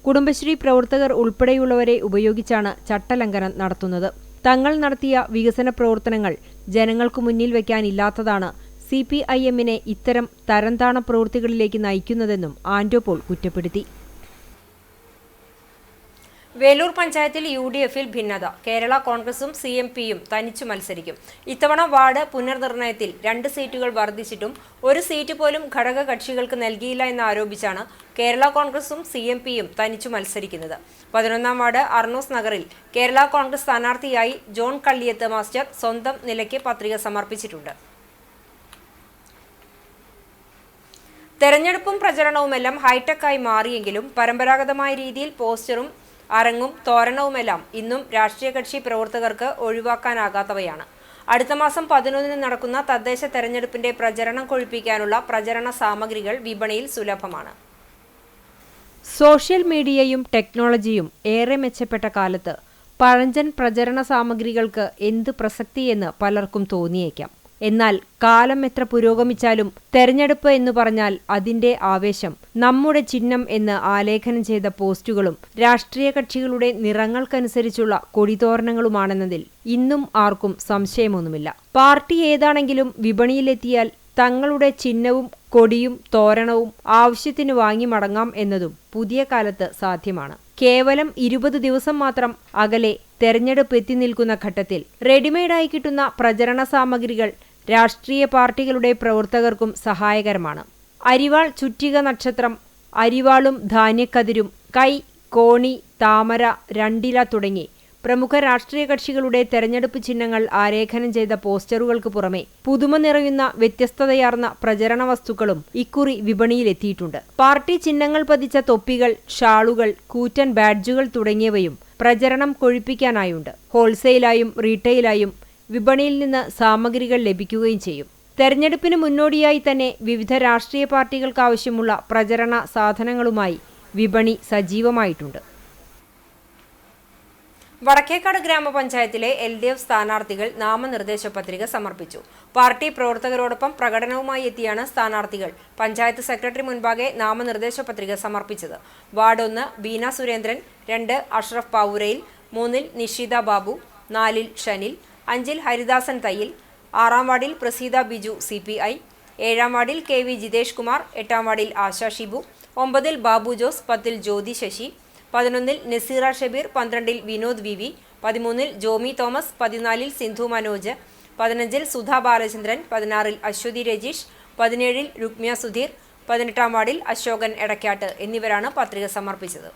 കുടുംബശ്രീ പ്രവർത്തകർ ഉൾപ്പെടെയുള്ളവരെ ഉപയോഗിച്ചാണ് ചട്ടലംഘനം നടത്തുന്നത്. തങ്ങൾ നടത്തിയ വികസന പ്രവർത്തനങ്ങൾ ജനങ്ങൾക്കു മുന്നിൽ വയ്ക്കാനില്ലാത്തതാണ് CPIMനെ ഇത്തരം തരംതാണ പ്രവൃത്തികളിലേക്ക് നയിക്കുന്നതെന്നും ആൻഡോ പോൾ കുറ്റപ്പെടുത്തി. വേലൂർ പഞ്ചായത്തിൽ UDFൽ ഭിന്നത. കേരള കോൺഗ്രസും CMPയും തനിച്ചു മത്സരിക്കും. ഇത്തവണ വാർഡ് പുനർനിർണയത്തിൽ 2 സീറ്റുകൾ വർദ്ധിച്ചിട്ടും ഒരു സീറ്റ് പോലും ഘടക കക്ഷികൾക്ക് നൽകിയില്ല എന്നാരോപിച്ചാണ് കേരള കോൺഗ്രസും CMPയും തനിച്ചു മത്സരിക്കുന്നത്. 11-ാം വാർഡ് അർണോസ് നഗറിൽ കേരള കോൺഗ്രസ് സ്ഥാനാർത്ഥിയായി ജോൺ കള്ളിയത്ത് മാസ്റ്റർ സ്വന്തം നിലയ്ക്ക് പത്രിക സമർപ്പിച്ചിട്ടുണ്ട്. തെരഞ്ഞെടുപ്പും പ്രചരണവുമെല്ലാം ഹൈടെക്കായി മാറിയെങ്കിലും പരമ്പരാഗതമായ രീതിയിൽ പോസ്റ്ററും അരങ്ങും തോരണവുമെല്ലാം ഇന്നും രാഷ്ട്രീയ കക്ഷി പ്രവർത്തകർക്ക് ഒഴിവാക്കാനാകാത്തവയാണ്. അടുത്ത മാസം 11-ന് നടക്കുന്ന തദ്ദേശ തെരഞ്ഞെടുപ്പിന്റെ പ്രചരണം കൊഴുപ്പിക്കാനുള്ള പ്രചരണ സാമഗ്രികൾ വിപണിയിൽ സുലഭമാണ്. സോഷ്യൽ മീഡിയയും ടെക്നോളജിയും ഏറെ മെച്ചപ്പെട്ട കാലത്ത് പഴഞ്ചൻ പ്രചരണ സാമഗ്രികൾക്ക് എന്ത് പ്രസക്തിയെന്ന് പലർക്കും തോന്നിയേക്കാം. എന്നാൽ കാലം എത്ര പുരോഗമിച്ചാലും തെരഞ്ഞെടുപ്പ് എന്ന് പറഞ്ഞാൽ അതിന്റെ ആവേശം, നമ്മുടെ ചിഹ്നം എന്ന് ആലേഖനം ചെയ്ത പോസ്റ്റുകളും രാഷ്ട്രീയ കക്ഷികളുടെ നിറങ്ങൾക്കനുസരിച്ചുള്ള കൊടിതോരണങ്ങളുമാണെന്നതിൽ ഇന്നും ആർക്കും സംശയമൊന്നുമില്ല. പാർട്ടി ഏതാണെങ്കിലും വിപണിയിലെത്തിയാൽ തങ്ങളുടെ ചിഹ്നവും കൊടിയും തോരണവും ആവശ്യത്തിന് വാങ്ങി മടങ്ങാം എന്നതും പുതിയ കാലത്ത് സാധ്യമാണ്. കേവലം 20 ദിവസം മാത്രം അകലെ തെരഞ്ഞെടുപ്പ് എത്തി നിൽക്കുന്ന ഘട്ടത്തിൽ റെഡിമെയ്ഡായി കിട്ടുന്ന പ്രചരണ സാമഗ്രികൾ രാഷ്ട്രീയ പാർട്ടികളുടെ പ്രവർത്തകർക്കും സഹായകരമാണ്. അരിവാൾ, ചുറ്റിക, നക്ഷത്രം, അരിവാളും ധാന്യക്കതിരും, കൈ, കോണി, താമര, രണ്ടില തുടങ്ങി പ്രമുഖ രാഷ്ട്രീയ കക്ഷികളുടെ തെരഞ്ഞെടുപ്പ് ചിഹ്നങ്ങൾ ആലേഖനം ചെയ്ത പോസ്റ്ററുകൾക്ക് പുറമെ പുതുമ നിറയുന്ന വ്യത്യസ്തതയാർന്ന പ്രചരണ വസ്തുക്കളും ഇക്കുറി വിപണിയിലെത്തിയിട്ടുണ്ട്. പാർട്ടി ചിഹ്നങ്ങൾ പതിച്ച തൊപ്പികൾ, ഷാളുകൾ, കൂറ്റൻ ബാഡ്ജുകൾ തുടങ്ങിയവയും പ്രചരണം കൊഴുപ്പിക്കാനായുണ്ട്. ഹോൾസെയിലായും റീറ്റെയിലായും വിപണിയിൽ നിന്ന് സാമഗ്രികൾ ലഭിക്കുകയും ചെയ്യും. തെരഞ്ഞെടുപ്പിന് മുന്നോടിയായി തന്നെ വിവിധ രാഷ്ട്രീയ പാർട്ടികൾക്കാവശ്യമുള്ള പ്രചരണ സാധനങ്ങളുമായി വിപണി സജീവമായിട്ടുണ്ട്. വടക്കേക്കാട് ഗ്രാമപഞ്ചായത്തിലെ LDF സ്ഥാനാർത്ഥികൾ നാമനിർദ്ദേശ പത്രിക സമർപ്പിച്ചു. പാർട്ടി പ്രവർത്തകരോടൊപ്പം പ്രകടനവുമായി എത്തിയാണ് സ്ഥാനാർത്ഥികൾ പഞ്ചായത്ത് സെക്രട്ടറി മുൻപാകെ നാമനിർദ്ദേശ പത്രിക സമർപ്പിച്ചത്. വാർഡ് 1 ബീന സുരേന്ദ്രൻ, 2 അഷ്റഫ് പാവൂരയിൽ, 3 നിഷിത ബാബു, 4 ഷനിൽ, 5 ഹരിദാസൻ തയ്യിൽ, 6 വാർഡിൽ പ്രസീത ബിജു CPI, 7 വാർഡിൽ KV ജിതേഷ് കുമാർ, 8 വാർഡിൽ ആശാ ഷിബു, 9 ബാബു ജോസ്, 10 ജ്യോതി ശശി, 11 നസീറ ഷബീർ, 12 വിനോദ് VV, 13 ജോമി തോമസ്, 14 സിന്ധു മനോജ്, 15 സുധാ ബാലചന്ദ്രൻ, 16 അശ്വതി രജീഷ്, 17 രുക്മ്യ സുധീർ, 18 വാർഡിൽ അശോകൻ എടക്കാട്ട് എന്നിവരാണ് പത്രിക സമർപ്പിച്ചത്.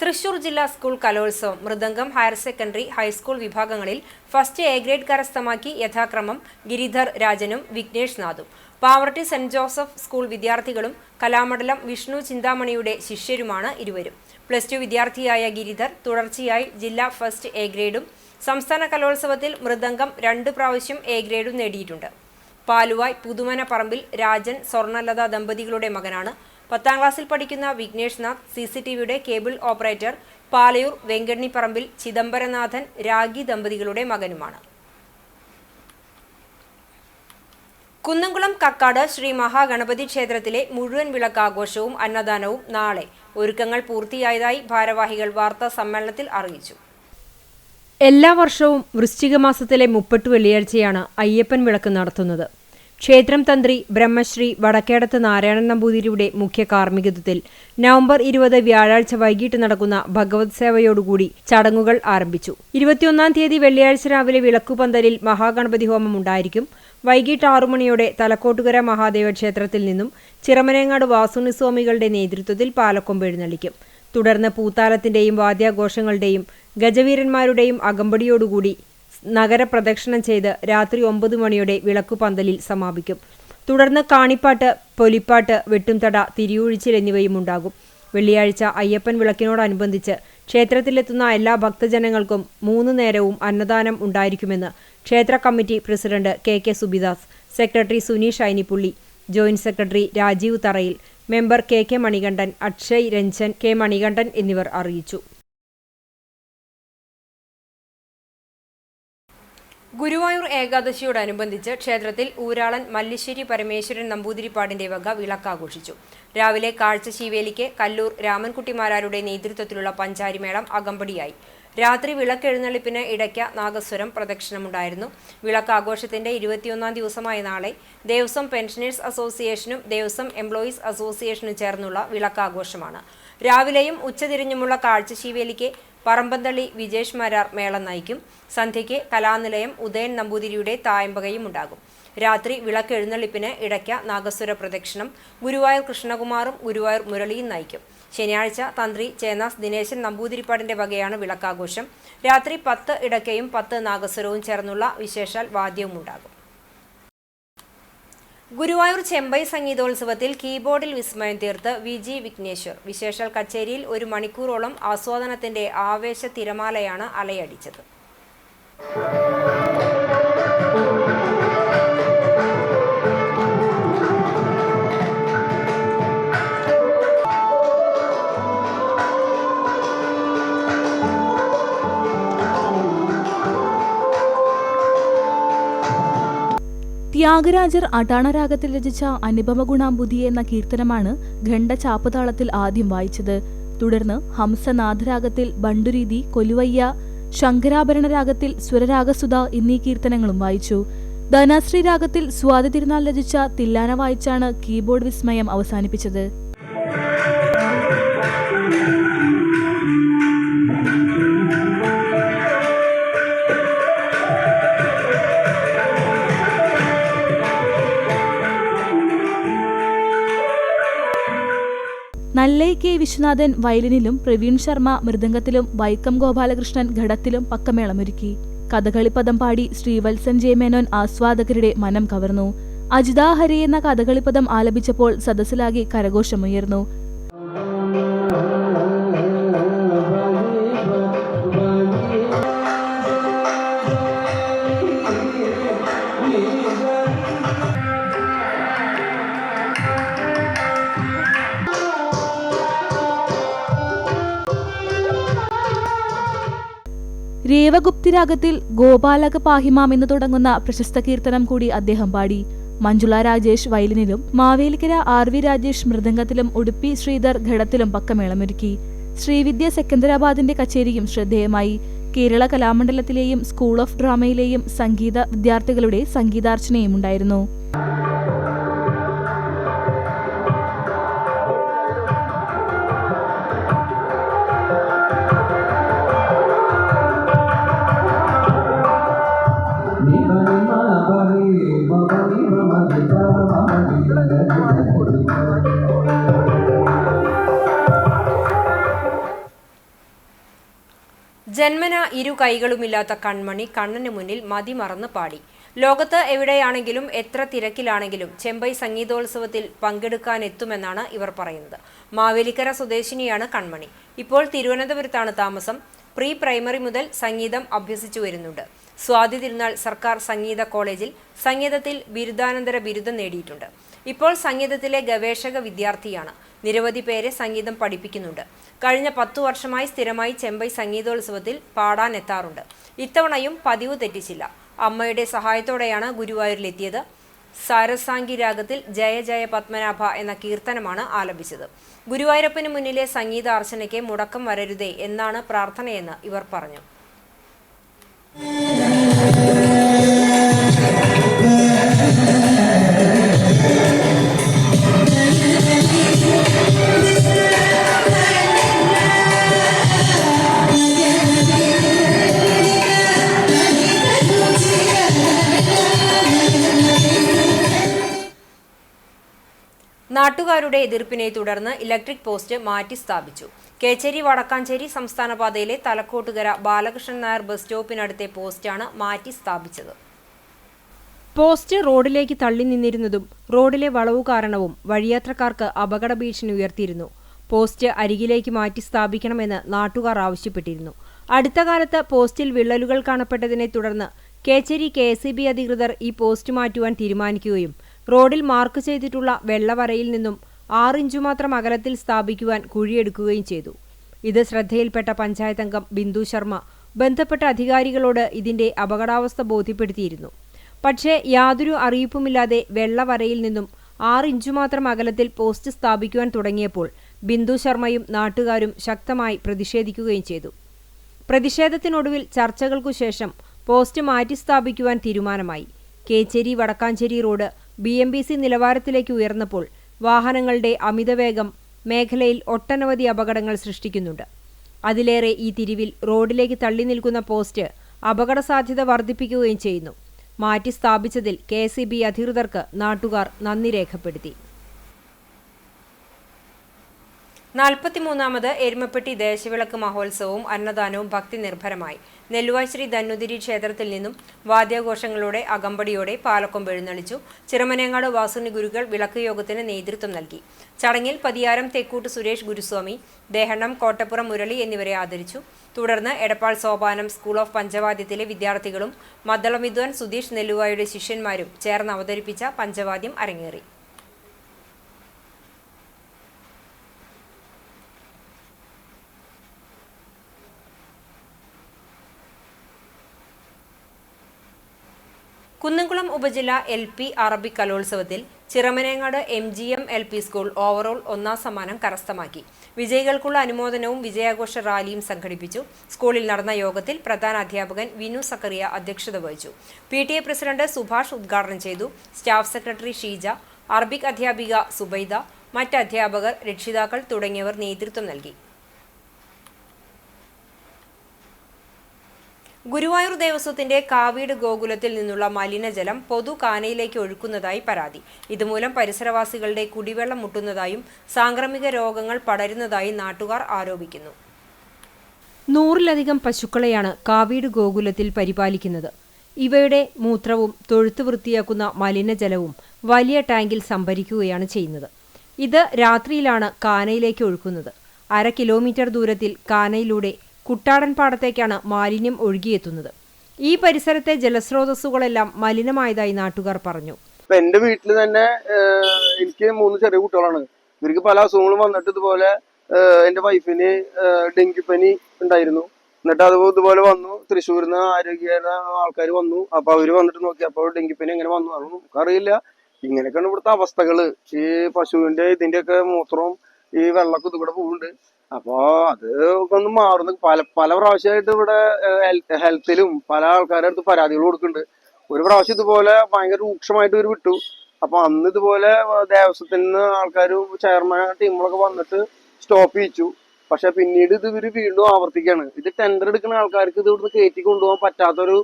തൃശൂർ ജില്ലാ school Kalolsavam mridangam, higher secondary, high school വിഭാഗങ്ങളിൽ ഫസ്റ്റ് A ഗ്രേഡ് കരസ്ഥമാക്കി യഥാക്രമം ഗിരിധർ രാജനും വിഘ്നേഷ് നാഥും. പാവർട്ടി സെന്റ് ജോസഫ് സ്കൂൾ വിദ്യാർത്ഥികളും കലാമണ്ഡലം വിഷ്ണു ചിന്താമണിയുടെ ശിഷ്യരുമാണ് ഇരുവരും. +2 വിദ്യാർത്ഥിയായ ഗിരിധർ തുടർച്ചയായി ജില്ലാ ഫസ്റ്റ് A ഗ്രേഡും സംസ്ഥാന കലോത്സവത്തിൽ മൃദംഗം 2 പ്രാവശ്യം A ഗ്രേഡും നേടിയിട്ടുണ്ട്. പാലുവായ് പുതുമന പറമ്പിൽ രാജൻ സ്വർണലത ദമ്പതികളുടെ മകനാണ്. 10ാം ക്ലാസ്സിൽ പഠിക്കുന്ന വിഘ്നേഷ് നാഥ് CCTVയുടെ കേബിൾ ഓപ്പറേറ്റർ, പാലയൂർ വെങ്കണ്ണിപ്പറമ്പിൽ ചിദംബരനാഥൻ രാഗി ദമ്പതികളുടെ മകനുമാണ്. കുന്നംകുളം കക്കാട് ശ്രീ മഹാഗണപതി ക്ഷേത്രത്തിലെ മുഴുവൻ വിളക്കാഘോഷവും അന്നദാനവും നാളെ. ഒരുക്കങ്ങൾ പൂർത്തിയായതായി ഭാരവാഹികൾ വാർത്താ സമ്മേളനത്തിൽ അറിയിച്ചു. എല്ലാ വർഷവും വൃശ്ചിക മാസത്തിലെ 30 വെള്ളിയാഴ്ചയാണ് അയ്യപ്പൻ വിളക്ക് നടത്തുന്നത്. ക്ഷേത്രം തന്ത്രി ബ്രഹ്മശ്രീ വടക്കേടത്ത് നാരായണൻ നമ്പൂതിരിയുടെ മുഖ്യ കാർമ്മികത്വത്തിൽ നവംബർ 20 വ്യാഴാഴ്ച വൈകിട്ട് നടക്കുന്ന ഭഗവത് സേവയോടുകൂടി ചടങ്ങുകൾ ആരംഭിച്ചു. 21-ാം തീയതി വെള്ളിയാഴ്ച രാവിലെ വിളക്കുപന്തലിൽ മഹാഗണപതി ഹോമം ഉണ്ടായിരിക്കും. വൈകിട്ട് 6 മണിയോടെ തലക്കോട്ടുകര മഹാദേവ ക്ഷേത്രത്തിൽ നിന്നും ചിറമനേങ്ങാട് വാസുണിസ്വാമികളുടെ നേതൃത്വത്തിൽ പാലക്കൊമ്പ് എഴുന്നള്ളിക്കും. തുടർന്ന് പൂത്താലത്തിന്റെയും വാദ്യാഘോഷങ്ങളുടെയും ഗജവീരന്മാരുടെയും അകമ്പടിയോടുകൂടി നഗരപ്രദക്ഷിണം ചെയ്ത് രാത്രി 9 മണിയോടെ വിളക്കുപന്തലിൽ സമാപിക്കും. തുടർന്ന് കാണിപ്പാട്ട്, പൊലിപ്പാട്ട്, വെട്ടുംതട, തിരിയൊഴിച്ചിൽ എന്നിവയും ഉണ്ടാകും. വെള്ളിയാഴ്ച അയ്യപ്പൻ വിളക്കിനോടനുബന്ധിച്ച് ക്ഷേത്രത്തിലെത്തുന്ന എല്ലാ ഭക്തജനങ്ങൾക്കും 3 നേരവും അന്നദാനം ഉണ്ടായിരിക്കുമെന്ന് ക്ഷേത്ര committee president KK Subidas, secretary Suneesh Ainippully, joint secretary Rajeev Tharayil, member KK Manikandan, Akshay Ranjan, K Manikandan എന്നിവർ അറിയിച്ചു. ഗുരുവായൂർ ഏകാദശിയോടനുബന്ധിച്ച് ക്ഷേത്രത്തിൽ ഊരാളൻ മല്ലിശ്ശേരി പരമേശ്വരൻ നമ്പൂതിരിപ്പാടിന്റെ വക വിളക്കാഘോഷിച്ചു. രാവിലെ കാഴ്ചശീവേലിക്ക് കല്ലൂർ രാമൻകുട്ടിമാരാരുടെ നേതൃത്വത്തിലുള്ള പഞ്ചാരിമേളം അകമ്പടിയായി. രാത്രി വിളക്കെഴുന്നള്ളിപ്പിന് ഇടയ്ക്ക നാഗസ്വരം പ്രദക്ഷിണമുണ്ടായിരുന്നു. വിളക്കാഘോഷത്തിന്റെ 21-ാം ദിവസമായ നാളെ ദേവസ്വം പെൻഷനേഴ്സ് അസോസിയേഷനും ദേവസ്വം എംപ്ലോയീസ് അസോസിയേഷനും ചേർന്നുള്ള വിളക്കാഘോഷമാണ്. രാവിലെയും ഉച്ചതിരിഞ്ഞുമുള്ള കാഴ്ചശീവേലിക്ക് പറമ്പന്തള്ളി വിജേഷ് മാരാർ മേളം നയിക്കും. സന്ധ്യയ്ക്ക് കലാനിലയം ഉദയൻ നമ്പൂതിരിയുടെ തായമ്പകയും ഉണ്ടാകും. രാത്രി വിളക്കെഴുന്നള്ളിപ്പിന് ഇടയ്ക്ക നാഗസ്വര പ്രദക്ഷിണം ഗുരുവായൂർ കൃഷ്ണകുമാറും ഗുരുവായൂർ മുരളിയും നയിക്കും. ശനിയാഴ്ച തന്ത്രി ചേനാസ് ദിനേശൻ നമ്പൂതിരിപ്പാടിന്റെ വകയാണ് വിളക്കാഘോഷം. രാത്രി 10 ഇടയ്ക്കയും 10 നാഗസ്വരവും ചേർന്നുള്ള വിശേഷാൽ വാദ്യവും ഉണ്ടാകും. ഗുരുവായൂർ ചെമ്പൈ സംഗീതോത്സവത്തിൽ കീബോർഡിൽ വിസ്മയം തീർത്ത് VG വിഘ്നേശ്വർ. വിശേഷാൽ കച്ചേരിയിൽ 1 മണിക്കൂറോളം ആസ്വാദനത്തിന്റെ ആവേശ തിരമാലയാണ് അലയടിച്ചത്. ത്യാഗരാജർ അടാണരാഗത്തിൽ രചിച്ച അനുപമ ഗുണാംബുധി എന്ന കീർത്തനമാണ് ഖണ്ഡ ചാപ്പുതാളത്തിൽ ആദ്യം വായിച്ചത്. തുടർന്ന് ഹംസനാഥരാഗത്തിൽ ബണ്ടുരീതി, കൊലുവയ്യ, ശങ്കരാഭരണ രാഗത്തിൽ സ്വരരാഗസുധ എന്നീ കീർത്തനങ്ങളും വായിച്ചു. ധനശ്രീ രാഗത്തിൽ സ്വാതി തിരുനാൾ രചിച്ച തില്ലാന വായിച്ചാണ് കീബോർഡ് വിസ്മയം അവസാനിപ്പിച്ചത്. നല്ലൈ കെ വിശ്വനാഥൻ വയലിനിലും പ്രവീൺ ശർമ്മ മൃദംഗത്തിലും വൈക്കം ഗോപാലകൃഷ്ണൻ ഘടത്തിലും പക്കമേളമൊരുക്കി. കഥകളിപ്പദം പാടി ശ്രീവത്സൻ ജെ മേനോൻ ആസ്വാദകരുടെ മനം കവർന്നു. അജിതാ ഹരി എന്ന കഥകളിപ്പദം ആലപിച്ചപ്പോൾ സദസ്സിലാകെ കരഘോഷമുയർന്നു. രേവഗുപ്തി രാഗത്തിൽ ഗോപാലക പാഹിമാം എന്ന് തുടങ്ങുന്ന പ്രശസ്ത കീർത്തനം കൂടി അദ്ദേഹം പാടി. മഞ്ജുള രാജേഷ് വയലിനിലും മാവേലിക്കര RV രാജേഷ് മൃദംഗത്തിലും ഉടുപ്പി ശ്രീധർ ഘടത്തിലും പക്കമേളമൊരുക്കി. ശ്രീവിദ്യ സെക്കന്ദരാബാദിന്റെ കച്ചേരിയും ശ്രദ്ധേയമായി. കേരള കലാമണ്ഡലത്തിലെയും സ്കൂൾ ഓഫ് ഡ്രാമയിലെയും സംഗീത വിദ്യാർത്ഥികളുടെ സംഗീതാർച്ചനയും ഉണ്ടായിരുന്നു. ജന്മന ഇരു കൈകളുമില്ലാത്ത കൺമണി കണ്ണന് മുന്നിൽ മതിമറന്ന് പാടി. ലോകത്ത് എവിടെയാണെങ്കിലും എത്ര തിരക്കിലാണെങ്കിലും ചെമ്പൈ സംഗീതോത്സവത്തിൽ പങ്കെടുക്കാനെത്തുമെന്നാണ് ഇവർ പറയുന്നത്. മാവേലിക്കര സ്വദേശിനിയാണ് കൺമണി. ഇപ്പോൾ തിരുവനന്തപുരത്താണ് താമസം. പ്രീ പ്രൈമറി മുതൽ സംഗീതം അഭ്യസിച്ചു വരുന്നുണ്ട്. സ്വാതി തിരുനാൾ സർക്കാർ സംഗീത കോളേജിൽ സംഗീതത്തിൽ ബിരുദാനന്തര ബിരുദം നേടിയിട്ടുണ്ട്. ഇപ്പോൾ സംഗീതത്തിലെ ഗവേഷക വിദ്യാർത്ഥിയാണ്. നിരവധി പേരെ സംഗീതം പഠിപ്പിക്കുന്നുണ്ട്. കഴിഞ്ഞ 10 വർഷമായി സ്ഥിരമായി ചെമ്പൈ സംഗീതോത്സവത്തിൽ പാടാനെത്താറുണ്ട്. ഇത്തവണയും പതിവ് തെറ്റിച്ചില്ല. അമ്മയുടെ സഹായത്തോടെയാണ് ഗുരുവായൂരിലെത്തിയത്. സാരസാംഗി രാഗത്തിൽ ജയ ജയ പത്മനാഭ എന്ന കീർത്തനമാണ് ആലപിച്ചത്. ഗുരുവായൂരപ്പന് മുന്നിലെ സംഗീതാർച്ചനയ്ക്ക് മുടക്കം വരരുതേ എന്നാണ് പ്രാർത്ഥനയെന്ന് ഇവർ പറഞ്ഞു. നാട്ടുകാരുടെ എതിർപ്പിനെ തുടർന്ന് ഇലക്ട്രിക് പോസ്റ്റ് മാറ്റി സ്ഥാപിച്ചു. കേച്ചേരി വടക്കാഞ്ചേരി സംസ്ഥാന പാതയിലെ തലക്കോട്ടുകര ബാലകൃഷ്ണൻ നായർ ബസ് സ്റ്റോപ്പിനടുത്തെ പോസ്റ്റാണ് മാറ്റി സ്ഥാപിച്ചത്. പോസ്റ്റ് റോഡിലേക്ക് തള്ളി നിന്നിരുന്നതും റോഡിലെ വളവ് കാരണവും വഴിയാത്രക്കാർക്ക് അപകട ഭീഷണി ഉയർത്തിയിരുന്നു. പോസ്റ്റ് അരികിലേക്ക് മാറ്റി സ്ഥാപിക്കണമെന്ന് നാട്ടുകാർ ആവശ്യപ്പെട്ടിരുന്നു. അടുത്ത കാലത്ത് പോസ്റ്റിൽ വിള്ളലുകൾ കാണപ്പെട്ടതിനെ തുടർന്ന് കേച്ചേരി KSEB അധികൃതർ ഈ പോസ്റ്റ് മാറ്റുവാൻ തീരുമാനിക്കുകയും റോഡിൽ മാർക്ക് ചെയ്തിട്ടുള്ള വെള്ളവരയിൽ നിന്നും 6 ഇഞ്ച് മാത്രം അകലത്തിൽ സ്ഥാപിക്കുവാൻ കുഴിയെടുക്കുകയും ചെയ്തു. ഇത് ശ്രദ്ധയിൽപ്പെട്ട പഞ്ചായത്ത് അംഗം ബിന്ദു ശർമ്മ ബന്ധപ്പെട്ട അധികാരികളോട് ഇതിന്റെ അപകടാവസ്ഥ ബോധ്യപ്പെടുത്തിയിരുന്നു. പക്ഷേ യാതൊരു അറിയിപ്പുമില്ലാതെ വെള്ളവരയിൽ നിന്നും 6 ഇഞ്ച് മാത്രം അകലത്തിൽ പോസ്റ്റ് സ്ഥാപിക്കുവാൻ തുടങ്ങിയപ്പോൾ ബിന്ദു ശർമ്മയും നാട്ടുകാരും ശക്തമായി പ്രതിഷേധിക്കുകയും ചെയ്തു. പ്രതിഷേധത്തിനൊടുവിൽ ചർച്ചകൾക്കു ശേഷം പോസ്റ്റ് മാറ്റി സ്ഥാപിക്കുവാൻ തീരുമാനമായി. കേച്ചേരി വടക്കാഞ്ചേരി റോഡ് BMBC നിലവാരത്തിലേക്ക് ഉയർന്നപ്പോൾ വാഹനങ്ങളുടെ അമിതവേഗം മേഖലയിൽ ഒട്ടനവധി അപകടങ്ങൾ സൃഷ്ടിക്കുന്നുണ്ട്. അതിലേറെ ഈ തിരിവിൽ റോഡിലേക്ക് തള്ളി നിൽക്കുന്ന പോസ്റ്റ് അപകട സാധ്യത വർദ്ധിപ്പിക്കുകയും ചെയ്യുന്നു. മാറ്റി സ്ഥാപിച്ചതിൽ KSEB അധികൃതർക്ക് നാട്ടുകാർ നന്ദി രേഖപ്പെടുത്തി. 43ാമത് എരുമപ്പെട്ടി ദേശവിളക്ക് മഹോത്സവവും അന്നദാനവും ഭക്തി നിർഭരമായി. നെല്ലുവായ് ശ്രീ ധന്വതിരി ക്ഷേത്രത്തിൽ നിന്നും വാദ്യാഘോഷങ്ങളോടെ അകമ്പടിയോടെ പാലക്കൊമ്പ് എഴുന്നള്ളിച്ചു. ചിറമനേങ്ങാട് വാസുനി ഗുരുക്കൾ വിളക്ക് യോഗത്തിന് നേതൃത്വം നൽകി. ചടങ്ങിൽ പതിയാരം തെക്കൂട്ട് സുരേഷ് ഗുരുസ്വാമി, ദേഹണ്ണം കോട്ടപ്പുറം മുരളി എന്നിവരെ ആദരിച്ചു. തുടർന്ന് എടപ്പാൾ സോപാനം സ്കൂൾ ഓഫ് പഞ്ചവാദ്യത്തിലെ വിദ്യാർത്ഥികളും മദ്ദളം വിദ്വാൻ സുധീഷ് നെല്ലുവായുടെ ശിഷ്യന്മാരും ചേർന്ന് അവതരിപ്പിച്ച പഞ്ചവാദ്യം അരങ്ങേറി. കുന്നംകുളം ഉപജില്ല LP അറബിക് കലോത്സവത്തിൽ Chiramanengad MGM LP school overall ഒന്നാം സമ്മാനം കരസ്ഥമാക്കി. വിജയികൾക്കുള്ള അനുമോദനവും വിജയാഘോഷ റാലിയും സംഘടിപ്പിച്ചു. സ്കൂളിൽ നടന്ന യോഗത്തിൽ പ്രധാന അധ്യാപകൻ വിനു സക്കറിയ അധ്യക്ഷത വഹിച്ചു. PTA പ്രസിഡന്റ് സുഭാഷ് ഉദ്ഘാടനം ചെയ്തു. സ്റ്റാഫ് സെക്രട്ടറി ഷീജ, അറബിക് അധ്യാപിക സുബൈദ, മറ്റ് അധ്യാപകർ, രക്ഷിതാക്കൾ തുടങ്ങിയവർ നേതൃത്വം നൽകി. ഗുരുവായൂർ ദേവസ്വത്തിന്റെ കാവീട് ഗോകുലത്തിൽ നിന്നുള്ള മലിനജലം പൊതു കാനയിലേക്ക് ഒഴുക്കുന്നതായി പരാതി. ഇതുമൂലം പരിസരവാസികളുടെ കുടിവെള്ളം മുട്ടുന്നതായും സാംക്രമിക രോഗങ്ങൾ പടരുന്നതായും നാട്ടുകാർ ആരോപിക്കുന്നു. 100-ലധികം പശുക്കളെയാണ് കാവീട് ഗോകുലത്തിൽ പരിപാലിക്കുന്നത്. ഇവയുടെ മൂത്രവും തൊഴുത്ത് വൃത്തിയാക്കുന്ന മലിനജലവും വലിയ ടാങ്കിൽ സംഭരിക്കുകയാണ് ചെയ്യുന്നത്. ഇത് രാത്രിയിലാണ് കാനയിലേക്ക് ഒഴുക്കുന്നത്. 1/2 കിലോമീറ്റർ ദൂരത്തിൽ കാനയിലൂടെ കുട്ടാടൻ പാടത്തേക്കാണ് മാലിന്യം ഒഴുകിയെത്തുന്നത്. ഈ പരിസരത്തെ ജലസ്രോതസ്സുകളെല്ലാം മലിനമായതായി നാട്ടുകാർ പറഞ്ഞു. എന്റെ വീട്ടിൽ തന്നെ എനിക്ക് 3 ചെറിയ കുട്ടികളാണ്. ഇവർക്ക് പല അസുഖങ്ങളും വന്നിട്ട് ഇതുപോലെ എന്റെ വൈഫിന് ഡെങ്കിപ്പനി ഉണ്ടായിരുന്നു. എന്നിട്ട് അത് ഇതുപോലെ വന്നു. തൃശ്ശൂരിൽ നിന്ന് ആരോഗ്യ ആൾക്കാർ വന്നു. അപ്പൊ അവര് വന്നിട്ട് നോക്കി. അപ്പോൾ ഡെങ്കിപ്പനി എങ്ങനെ വന്നു അതൊന്നും നമുക്കറിയില്ല. ഇങ്ങനെയൊക്കെയാണ് ഇവിടുത്തെ അവസ്ഥകള്. ഈ പശുവിന്റെ ഇതിന്റെയൊക്കെ മൂത്രവും ഈ വെള്ളമൊക്കെ ഇതുകൂടെ പോകുന്നുണ്ട്. അപ്പോ അത് ഒന്ന് മാറുന്നു. പല പ്രാവശ്യമായിട്ട് ഇവിടെ ഹെൽത്തിലും പല ആൾക്കാരുടെ അടുത്ത് പരാതികൾ കൊടുക്കുന്നുണ്ട്. ഒരു പ്രാവശ്യം ഇതുപോലെ ഭയങ്കര രൂക്ഷമായിട്ട് ഇവർ വിട്ടു. അപ്പൊ അന്ന് ഇതുപോലെ ദേവസ്വത്തിൽ നിന്ന് ആൾക്കാർ ചെയർമാൻ ടീമുകളൊക്കെ വന്നിട്ട് സ്റ്റോപ്പ് ചെയ്യിച്ചു. പക്ഷെ പിന്നീട് ഇത് ഇവര് വീണ്ടും ആവർത്തിക്കാണ്. ഇത് ടെൻഡർ എടുക്കുന്ന ആൾക്കാർക്ക് ഇത് ഇവിടുന്ന് കയറ്റി കൊണ്ടുപോകാൻ പറ്റാത്തൊരു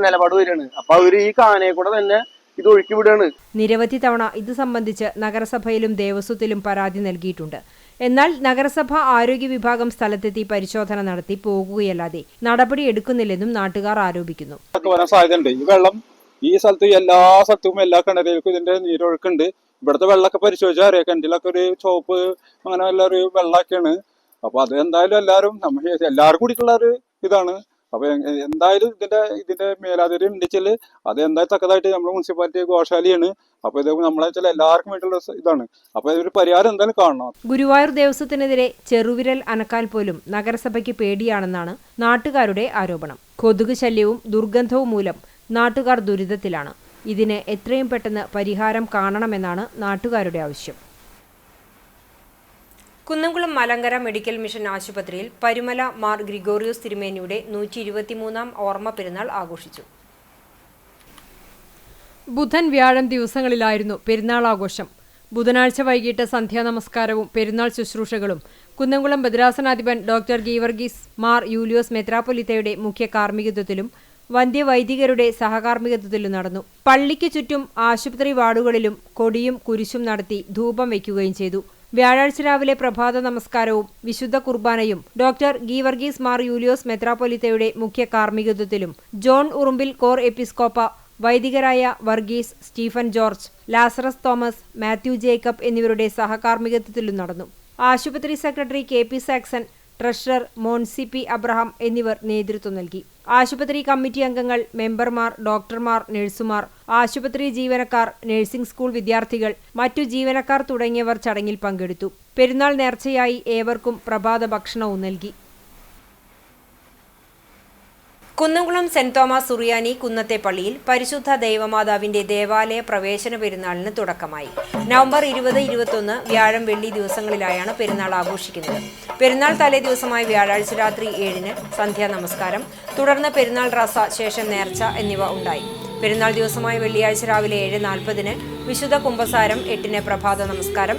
നിലപാട് വരികയാണ്. അപ്പൊ അവര് ഈ കാനയെ കൂടെ തന്നെ ഇത് ഒഴുക്കി വിടുകയാണ്. നിരവധി തവണ ഇത് സംബന്ധിച്ച് നഗരസഭയിലും ദേവസ്വത്തിലും പരാതി നൽകിയിട്ടുണ്ട്. എന്നാൽ നഗരസഭ ആരോഗ്യ വിഭാഗം സ്ഥലത്തെത്തി പരിശോധന നടത്തി പോകുകയല്ലാതെ നടപടി എടുക്കുന്നില്ലെന്നും നാട്ടുകാർ ആരോപിക്കുന്നു. സാധ്യതയുണ്ട്. ഈ വെള്ളം ഈ സ്ഥലത്ത് എല്ലാ സ്ഥലത്തും എല്ലാ കിണറിലേക്കും ഇതിന്റെ നീരൊഴുക്കുണ്ട്. ഇവിടുത്തെ വെള്ളമൊക്കെ പരിശോധിച്ചാൽ അറിയാം. കിണറ്റിലൊക്കെ ഒരു ചോപ്പ് അങ്ങനെ ഒരു വെള്ളമൊക്കെയാണ്. അപ്പൊ അത് എന്തായാലും എല്ലാവരും കൂടിയിട്ടുള്ള ഒരു ഇതാണ്. അപ്പൊ എന്തായാലും ഇതിന്റെ മേലാതിരി ഉണ്ടെച്ചാല് അത് എന്തായാലും തക്കതായിട്ട് നമ്മുടെ മുനിസിപ്പാലിറ്റി ഗോശാലയാണ്. അപ്പൊ ഇത് നമ്മളെ എല്ലാവർക്കും വേണ്ടിയുള്ള ഇതാണ്. അപ്പൊ ഇതൊരു പരിഹാരം എന്തായാലും കാണണം. ഗുരുവായൂർ ദേവസ്വത്തിനെതിരെ ചെറുവിരൽ അനക്കാൻ പോലും നഗരസഭയ്ക്ക് പേടിയാണെന്നാണ് നാട്ടുകാരുടെ ആരോപണം. കൊതുക് ശല്യവും ദുർഗന്ധവും മൂലം നാട്ടുകാർ ദുരിതത്തിലാണ്. ഇതിന് എത്രയും പെട്ടെന്ന് പരിഹാരം കാണണമെന്നാണ് നാട്ടുകാരുടെ ആവശ്യം. കുന്നംകുളം മലങ്കര മെഡിക്കൽ മിഷൻ ആശുപത്രിയിൽ പരുമല മാർ ഗ്രിഗോറിയോസ് തിരുമേനിയുടെ 123-ാം ഓർമ്മ പെരുന്നാൾ ആഘോഷിച്ചു. ബുധൻ, വ്യാഴം ദിവസങ്ങളിലായിരുന്നു പെരുന്നാൾ ആഘോഷം. ബുധനാഴ്ച വൈകിട്ട് സന്ധ്യാനമസ്കാരവും പെരുന്നാൾ ശുശ്രൂഷകളും കുന്നംകുളം ഭദ്രാസനാധിപൻ ഡോക്ടർ ഗീവർഗീസ് മാർ യൂലിയോസ് മെത്രാപ്പൊലിത്തയുടെ മുഖ്യ കാർമ്മികത്വത്തിലും വന്ധ്യവൈദികരുടെ സഹകാർമ്മികത്വത്തിലും നടന്നു. പള്ളിക്ക് ചുറ്റും ആശുപത്രി വാർഡുകളിലും കൊടിയും കുരിശും നടത്തി ധൂപം വയ്ക്കുകയും ചെയ്തു. വ്യാഴാഴ്ച രാവിലെ പ്രഭാത നമസ്കാരവും വിശുദ്ധ കുർബാനയും ഡോക്ടർ ഗീവർഗീസ് മാർ യൂലിയോസ് മെത്രാപ്പൊലിത്തയുടെ മുഖ്യ കാർമ്മികത്വത്തിലും ജോൺ ഉറുമ്പിൽ കോർ എപ്പിസ്കോപ്പ, വൈദികരായ വർഗീസ്, സ്റ്റീഫൻ ജോർജ്, ലാസറസ് തോമസ്, മാത്യു ജേക്കബ് എന്നിവരുടെ സഹകാർമ്മികത്വത്തിലും നടന്നു. ആശുപത്രി secretary KP Saxon, treasurer Moncy P Abraham എന്നിവർ നേതൃത്വം നൽകി. ആശുപത്രി കമ്മിറ്റി അംഗങ്ങൾ, മെമ്പർമാർ, ഡോക്ടർമാർ, നഴ്സുമാർ, ആശുപത്രി ജീവനക്കാർ, നഴ്സിംഗ് സ്കൂൾ വിദ്യാർത്ഥികൾ, മറ്റു ജീവനക്കാർ തുടങ്ങിയവർ ചടങ്ങിൽ പങ്കെടുത്തു. പെരുന്നാൾ നേർച്ചയായി ഏവർക്കും പ്രഭാത ഭക്ഷണവും നൽകി. കുന്നംകുളം സെന്റ് തോമസ് സുറിയാനി കുന്നത്തെ പള്ളിയിൽ പരിശുദ്ധ ദൈവമാതാവിന്റെ ദേവാലയ പ്രവേശന പെരുന്നാളിന് തുടക്കമായി. നവംബർ 20, 21 വ്യാഴം, വെള്ളി ദിവസങ്ങളിലായാണ് പെരുന്നാൾ ആഘോഷിക്കുന്നത്. പെരുന്നാൾ തലേ ദിവസമായ വ്യാഴാഴ്ച രാത്രി 7-ന് സന്ധ്യാ നമസ്കാരം, തുടർന്ന് പെരുന്നാൾ റസ, ശേഷം നേർച്ച എന്നിവ ഉണ്ടായി. പെരുന്നാൾ ദിവസമായ വെള്ളിയാഴ്ച രാവിലെ 7:40-ന് വിശുദ്ധ കുമ്പസാരം, 8-ന് പ്രഭാത നമസ്കാരം,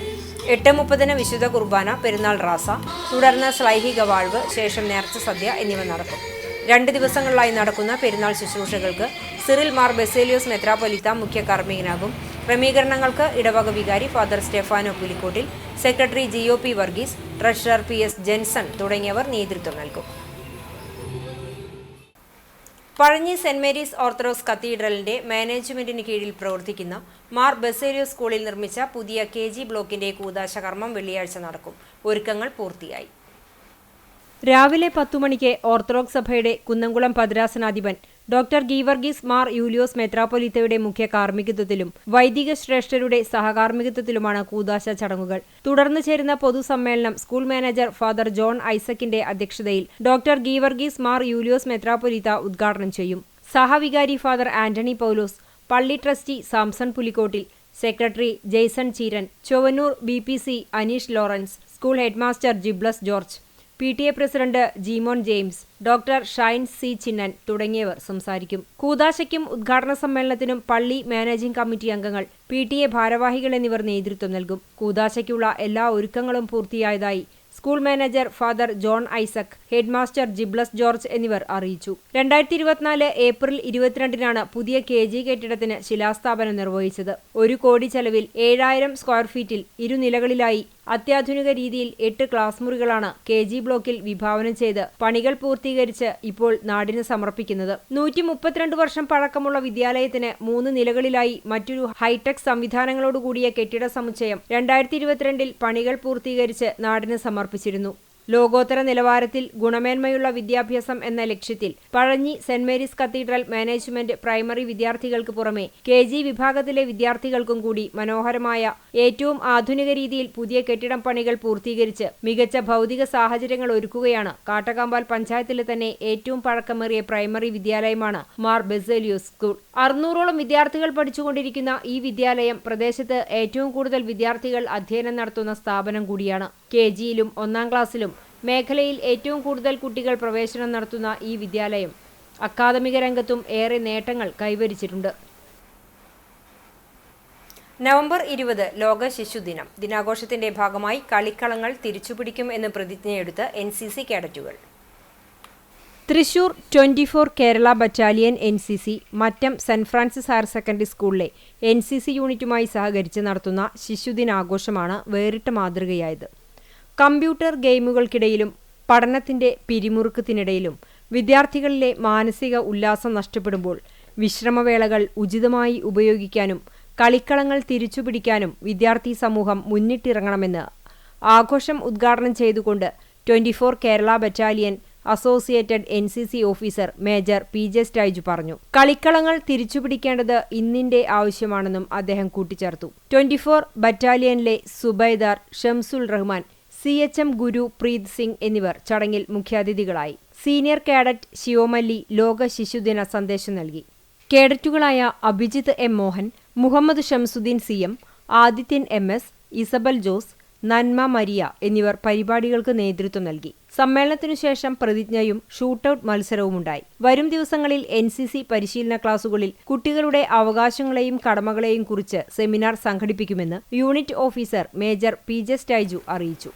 8:30-ന് വിശുദ്ധ കുർബാന, പെരുന്നാൾ റാസ, തുടർന്ന് ശ്ലൈഹിക വാഴ്വ്, ശേഷം നേർച്ച സദ്യ എന്നിവ നടക്കും. 2 ദിവസങ്ങളിലായി നടക്കുന്ന പെരുന്നാൾ ശുശ്രൂഷകൾക്ക് സിറിൽ മാർ ബസേലിയോസ് മെത്രാപ്പൊലിത്ത മുഖ്യ കാർമ്മികനാകും. ക്രമീകരണങ്ങൾക്ക് ഇടവക വികാരി father Stephano Pulikottil, secretary GOP Varghese, treasurer PS Jenson തുടങ്ങിയവർ നേതൃത്വം നൽകും. പഴഞ്ഞി സെന്റ് മേരീസ് ഓർത്തഡോക്സ് കത്തീഡ്രലിന്റെ മാനേജ്മെന്റിന് കീഴിൽ പ്രവർത്തിക്കുന്ന മാർ ബസേലിയോസ് സ്കൂളിൽ നിർമ്മിച്ച പുതിയ KG ബ്ലോക്കിന്റെ കൂദാശ കർമ്മം വെള്ളിയാഴ്ച നടക്കും. ഒരുക്കങ്ങൾ പൂർത്തിയായി. രാവിലെ 10 മണിക്ക് ഓർത്തഡോക്സ് സഭയുടെ കുന്നംകുളം ഭദ്രാസനാധിപൻ ഡോക്ടർ ഗീവർഗീസ് മാർ യൂലിയോസ് മെത്രാപ്പൊലിത്തയുടെ മുഖ്യ കാർമ്മികത്വത്തിലും വൈദിക ശ്രേഷ്ഠരുടെ സഹകാർമ്മികത്വത്തിലുമാണ് കൂദാശ ചടങ്ങുകൾ. തുടർന്ന് ചേരുന്ന പൊതുസമ്മേളനം സ്കൂൾ മാനേജർ ഫാദർ ജോൺ ഐസക്കിന്റെ അധ്യക്ഷതയിൽ ഡോക്ടർ ഗീവർഗീസ് മാർ യൂലിയോസ് മെത്രാപ്പൊലിത്ത ഉദ്ഘാടനം ചെയ്യും. സഹവികാരി ഫാദർ ആന്റണി പൗലോസ്, പള്ളി trustee Samson Pulikkottil, secretary Jaison Cheeran, Chowannur BPC Aneesh Lawrence, school headmaster Jiblus George, PTA president Jeemon James, doctor Shine C. Chinnan തുടങ്ങിയവർ സംസാരിക്കും. കൂദാശയ്ക്കും ഉദ്ഘാടന സമ്മേളനത്തിനും പള്ളി മാനേജിംഗ് കമ്മിറ്റി അംഗങ്ങൾ, PTA ഭാരവാഹികൾ എന്നിവർ നേതൃത്വം നൽകും. കൂദാശയ്ക്കുള്ള എല്ലാ ഒരുക്കങ്ങളും പൂർത്തിയായതായി school manager father John Isaac, headmaster Jiblus George എന്നിവർ അറിയിച്ചു. 2024 ഏപ്രിൽ 22-നാണ് പുതിയ KG കെട്ടിടത്തിന് ശിലാസ്ഥാപനം നിർവഹിച്ചത്. 1 കോടി ചെലവിൽ 7000 സ്ക്വയർ ഫീറ്റിൽ ഇരുനിലകളിലായി അത്യാധുനിക രീതിയിൽ 8 ക്ലാസ് മുറികളാണ് KG ബ്ലോക്കിൽ വിഭാവനം ചെയ്ത് പണികൾ പൂർത്തീകരിച്ച് ഇപ്പോൾ നാടിന് സമർപ്പിക്കുന്നത്. 132 വർഷം പഴക്കമുള്ള വിദ്യാലയത്തിന് 3 നിലകളിലായി മറ്റൊരു ഹൈടെക് സംവിധാനങ്ങളോടുകൂടിയ കെട്ടിട സമുച്ചയം 2022-ൽ പണികൾ പൂർത്തീകരിച്ച് നാടിന് സമർപ്പിച്ചിരുന്നു. ലോകോത്തര നിലവാരത്തിൽ ഗുണമേന്മയുള്ള വിദ്യാഭ്യാസം എന്ന ലക്ഷ്യത്തിൽ Pazhanji saint Mary's cathedral management primary വിദ്യാർത്ഥികൾക്ക് പുറമെ KG വിഭാഗത്തിലെ വിദ്യാർത്ഥികൾക്കും കൂടി മനോഹരമായ ഏറ്റവും ആധുനിക രീതിയിൽ പുതിയ കെട്ടിടം പണികൾ പൂർത്തീകരിച്ച് മികച്ച ഭൗതിക സാഹചര്യങ്ങൾ ഒരുക്കുകയാണ്. കാട്ടകാമ്പാൽ പഞ്ചായത്തിലെ തന്നെ ഏറ്റവും പഴക്കമേറിയ പ്രൈമറി വിദ്യാലയമാണ് മാർ ബെസേലിയോസ് സ്കൂൾ. 600ഓളം വിദ്യാർത്ഥികൾ പഠിച്ചുകൊണ്ടിരിക്കുന്ന ഈ വിദ്യാലയം പ്രദേശത്ത് ഏറ്റവും കൂടുതൽ വിദ്യാർത്ഥികൾ അധ്യയനം നടത്തുന്ന സ്ഥാപനം കൂടിയാണ്. KGയിലും 1-ാം ക്ലാസ്സിലും മേഖലയിൽ ഏറ്റവും കൂടുതൽ കുട്ടികൾ പ്രവേശനം നടത്തുന്ന ഈ വിദ്യാലയം അക്കാദമിക രംഗത്തും ഏറെ നേട്ടങ്ങൾ കൈവരിച്ചിട്ടുണ്ട്. നവംബർ 20 ലോക ശിശുദിനം. ദിനാഘോഷത്തിന്റെ ഭാഗമായി കളിക്കളങ്ങൾ തിരിച്ചുപിടിക്കും എന്ന് പ്രതിജ്ഞയെടുത്ത് NCC കേഡറ്റുകൾ. Thrissur 24 Kerala battalion NCC Mattom saint Francis higher secondary സ്കൂളിലെ NCC യൂണിറ്റുമായി സഹകരിച്ച് നടത്തുന്ന ശിശുദിനാഘോഷമാണ് വേറിട്ട മാതൃകയായത്. കമ്പ്യൂട്ടർ ഗെയിമുകൾക്കിടയിലും പഠനത്തിന്റെ പിരിമുറുക്കത്തിനിടയിലും വിദ്യാർത്ഥികളിലെ മാനസിക ഉല്ലാസം നഷ്ടപ്പെടുമ്പോൾ വിശ്രമവേളകൾ ഉചിതമായി ഉപയോഗിക്കാനും കളിക്കളങ്ങൾ തിരിച്ചുപിടിക്കാനും വിദ്യാർത്ഥി സമൂഹം മുന്നിട്ടിറങ്ങണമെന്ന് ആഘോഷം ഉദ്ഘാടനം ചെയ്തുകൊണ്ട് 24 Kerala battalion associated NCC officer major PJ Staiju പറഞ്ഞു. കളിക്കളങ്ങൾ തിരിച്ചുപിടിക്കേണ്ടത് ഇന്നിന്റെ ആവശ്യമാണെന്നും അദ്ദേഹം കൂട്ടിച്ചേർത്തു. 24 ബറ്റാലിയനിലെ സുബൈദാർ ഷംസുൽ റഹ്മാൻ, CHM ഗുരു പ്രീത് സിംഗ് എന്നിവർ ചടങ്ങിൽ മുഖ്യാതിഥികളായി. സീനിയർ കേഡറ്റ് ശിവമല്ലി ലോക ശിശുദിന സന്ദേശം നൽകി. കേഡറ്റുകളായ Abhijith M. Mohan, Muhammad Shamsuddin CM, Adithyan MS, Isabel Jose, Nanma Maria എന്നിവർ പരിപാടികൾക്ക് നേതൃത്വം നൽകി. സമ്മേളനത്തിനു ശേഷം പ്രതിജ്ഞയും ഷൂട്ടൌട്ട് മത്സരവുമുണ്ടായി. വരും ദിവസങ്ങളിൽ NCC പരിശീലന ക്ലാസുകളിൽ കുട്ടികളുടെ അവകാശങ്ങളെയും കടമകളെയും കുറിച്ച് സെമിനാർ സംഘടിപ്പിക്കുമെന്ന് unit officer major PJ Staiju അറിയിച്ചു.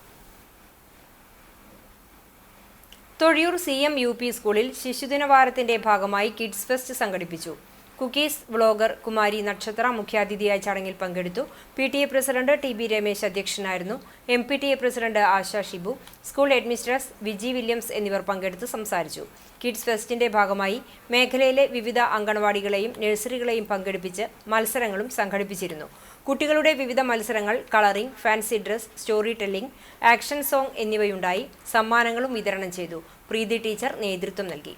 തൊഴിയൂർ CM UP സ്കൂളിൽ ശിശുദിന വാരത്തിന്റെ ഭാഗമായി കിഡ്സ് ഫെസ്റ്റ് സംഘടിപ്പിച്ചു. കുക്കീസ് വ്ളോഗർ കുമാരി നക്ഷത്ര മുഖ്യാതിഥിയായ ചടങ്ങിൽ പങ്കെടുത്തു. PTA പ്രസിഡന്റ് TB രമേശ് അധ്യക്ഷനായിരുന്നു. MPTA president Asha Shibu, school headmistress Viji Williams എന്നിവർ പങ്കെടുത്ത് സംസാരിച്ചു. കിഡ്സ് ഫെസ്റ്റിന്റെ ഭാഗമായി മേഖലയിലെ വിവിധ അംഗൻവാടികളെയും നഴ്സറികളെയും പങ്കെടുപ്പിച്ച് മത്സരങ്ങളും സംഘടിപ്പിച്ചിരുന്നു. കുട്ടികളുടെ വിവിധ മത്സരങ്ങൾ colouring, fancy dress, story telling, action song എന്നിവയുണ്ടായി. സമ്മാനങ്ങളും വിതരണം ചെയ്തു. പ്രീതി ടീച്ചർ നേതൃത്വം നൽകി.